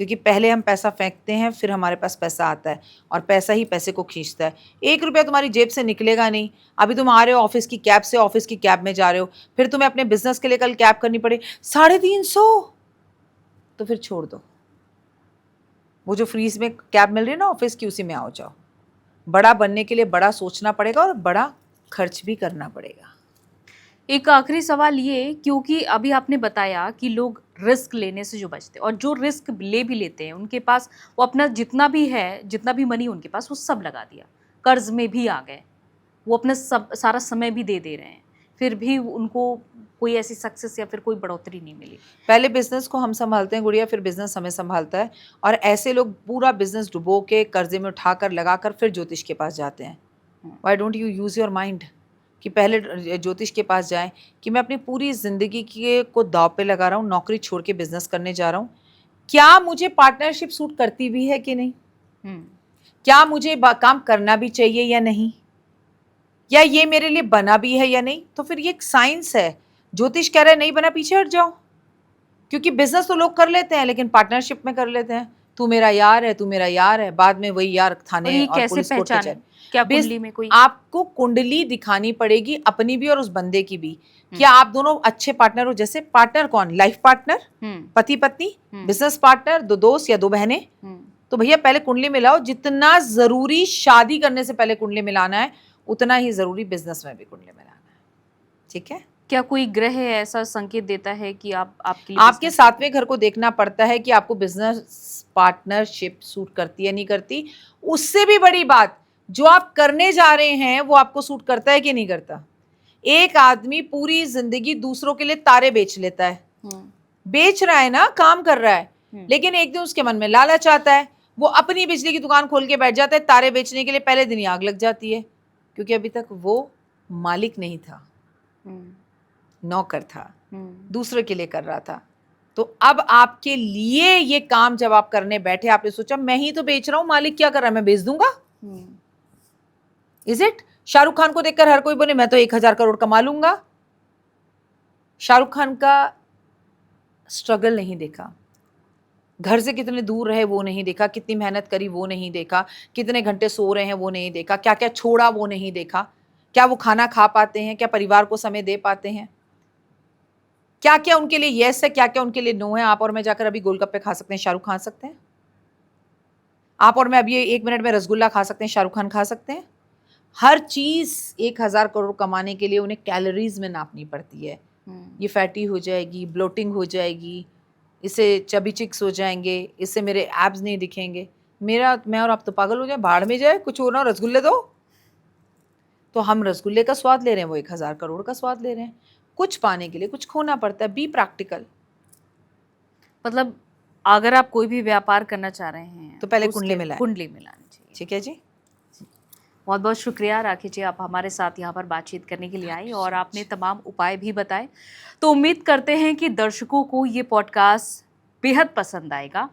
क्योंकि पहले हम पैसा फेंकते हैं, फिर हमारे पास पैसा आता है, और पैसा ही पैसे को खींचता है। 1 रुपया तुम्हारी जेब से निकलेगा नहीं। अभी तुम आ रहे हो ऑफिस की कैब से, ऑफिस की कैब में जा रहे हो, फिर तुम्हें अपने बिजनेस के लिए कल कैब करनी पड़े 350, तो फिर छोड़ दो। वो जो फ्रीज में कैब मिल रही है ना ऑफिस की, उसी में आओ जाओ। बड़ा बनने के लिए बड़ा सोचना पड़ेगा और बड़ा खर्च भी करना पड़ेगा। एक आखिरी सवाल ये, क्योंकि अभी आपने बताया कि लोग रिस्क लेने से जो बचते हैं, और जो रिस्क ले भी लेते हैं उनके पास वो अपना जितना भी है, जितना भी मनी उनके पास, वो सब लगा दिया, कर्ज में भी आ गए, वो अपना सब सारा समय भी दे रहे हैं, फिर भी उनको कोई ऐसी सक्सेस या फिर कोई बढ़ोतरी नहीं मिली। पहले बिजनेस को हम संभालते हैं गुड़िया, फिर बिजनेस हमें संभालता है। और ऐसे लोग पूरा बिजनेस डुबो के कर्जे में उठाकर लगाकर फिर ज्योतिष के पास जाते हैं। Why don't you use your mind कि पहले ज्योतिष के पास जाएं कि मैं अपनी पूरी ज़िंदगी को दाव पे लगा रहा हूँ, नौकरी छोड़ के बिजनेस करने जा रहा हूँ, क्या मुझे पार्टनरशिप सूट करती भी है कि नहीं। क्या मुझे काम करना भी चाहिए या नहीं, या ये मेरे लिए बना भी है या नहीं। तो फिर ये एक साइंस है। ज्योतिष कह रहा है नहीं बना, पीछे हट जाओ। क्योंकि बिजनेस तो लोग कर लेते हैं, लेकिन पार्टनरशिप में कर लेते हैं। तू मेरा यार है, तू मेरा यार है, बाद में वही यार और थाने ये और कैसे पुलिस कोर्ट पहचाने? कचहरी। क्या कुंडली में कोई आपको कुंडली दिखानी पड़ेगी, अपनी भी और उस बंदे की भी। क्या आप दोनों अच्छे पार्टनर हो? जैसे पार्टनर कौन? लाइफ पार्टनर, पति पत्नी, बिजनेस पार्टनर, दो दोस्त या दो बहनें। तो भैया पहले कुंडली मिलाओ। जितना जरूरी शादी करने से पहले कुंडली मिलाना है, उतना ही जरूरी बिजनेस में भी कुंडली मिलाना है। ठीक है। क्या कोई ग्रह ऐसा संकेत देता है कि आपके लिए आपके business 7वें घर को देखना पड़ता है कि आपको बिजनेस पार्टनरशिप सूट करती है नहीं करती। उससे भी बड़ी बात, जो आप करने जा रहे हैं वो आपको सूट करता है कि नहीं करता। एक आदमी पूरी जिंदगी दूसरों के लिए तारे बेच लेता है, बेच रहा है ना, काम कर रहा है, लेकिन एक दिन उसके मन में लालच आता है, वो अपनी बिजली की दुकान खोल के बैठ जाता है तारे बेचने के लिए। पहले दिन ही आग लग जाती है, क्योंकि अभी तक वो मालिक नहीं था, नौकर था, दूसरे के लिए कर रहा था। तो अब आपके लिए ये काम जब आप करने बैठे, आपने सोचा मैं ही तो बेच रहा हूं, मालिक क्या कर रहा है, मैं बेच दूंगा। Is it? शाहरुख खान को देखकर हर कोई बोले मैं तो 1000 करोड़ कमा लूंगा। शाहरुख खान का स्ट्रगल नहीं देखा, घर से कितने दूर रहे वो नहीं देखा, कितनी मेहनत करी वो नहीं देखा, कितने घंटे सो रहे हैं वो नहीं देखा, क्या क्या छोड़ा वो नहीं देखा, क्या वो खाना खा पाते हैं, क्या परिवार को समय दे पाते हैं, क्या क्या उनके लिए यस है, क्या क्या उनके लिए नो है। आप और मैं जाकर अभी गोलगप्पे खा सकते हैं, शाहरुख खा सकते हैं। आप और मैं अभी 1 मिनट में रसगुल्ला खा सकते हैं, शाहरुख खान खा सकते हैं। हर चीज 1000 करोड़ कमाने के लिए उन्हें कैलोरीज में नापनी पड़ती है। ये फैटी हो जाएगी, ब्लोटिंग हो जाएगी, इससे चबी चिक्स हो जाएंगे, इससे मेरे एब्स नहीं दिखेंगे। मैं और आप तो पागल हो जाए, भाड़ में जाए, कुछ हो ना, रसगुल्ले दो। तो हम रसगुल्ले का स्वाद ले रहे हैं, वो 1000 करोड़ का स्वाद ले रहे हैं। कुछ पाने के लिए कुछ खोना पड़ता है। Be practical. मतलब अगर आप कोई भी व्यापार करना चाह रहे हैं तो पहले उसके कुंडली मिलाएं। कुंडली मिलानी चाहिए। ठीक है जी। बहुत बहुत शुक्रिया राखी जी, आप हमारे साथ यहाँ पर बातचीत करने के लिए आई और आपने तमाम उपाय भी बताए। तो उम्मीद करते हैं कि दर्शकों को ये पॉडकास्ट बेहद पसंद आएगा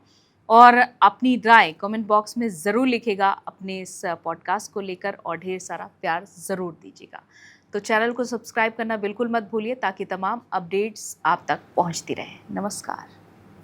और अपनी राय कमेंट बॉक्स में ज़रूर लिखेगा अपने इस पॉडकास्ट को लेकर और ढेर सारा प्यार ज़रूर दीजिएगा। तो चैनल को सब्सक्राइब करना बिल्कुल मत भूलिए ताकि तमाम अपडेट्स आप तक पहुँचती रहें। नमस्कार।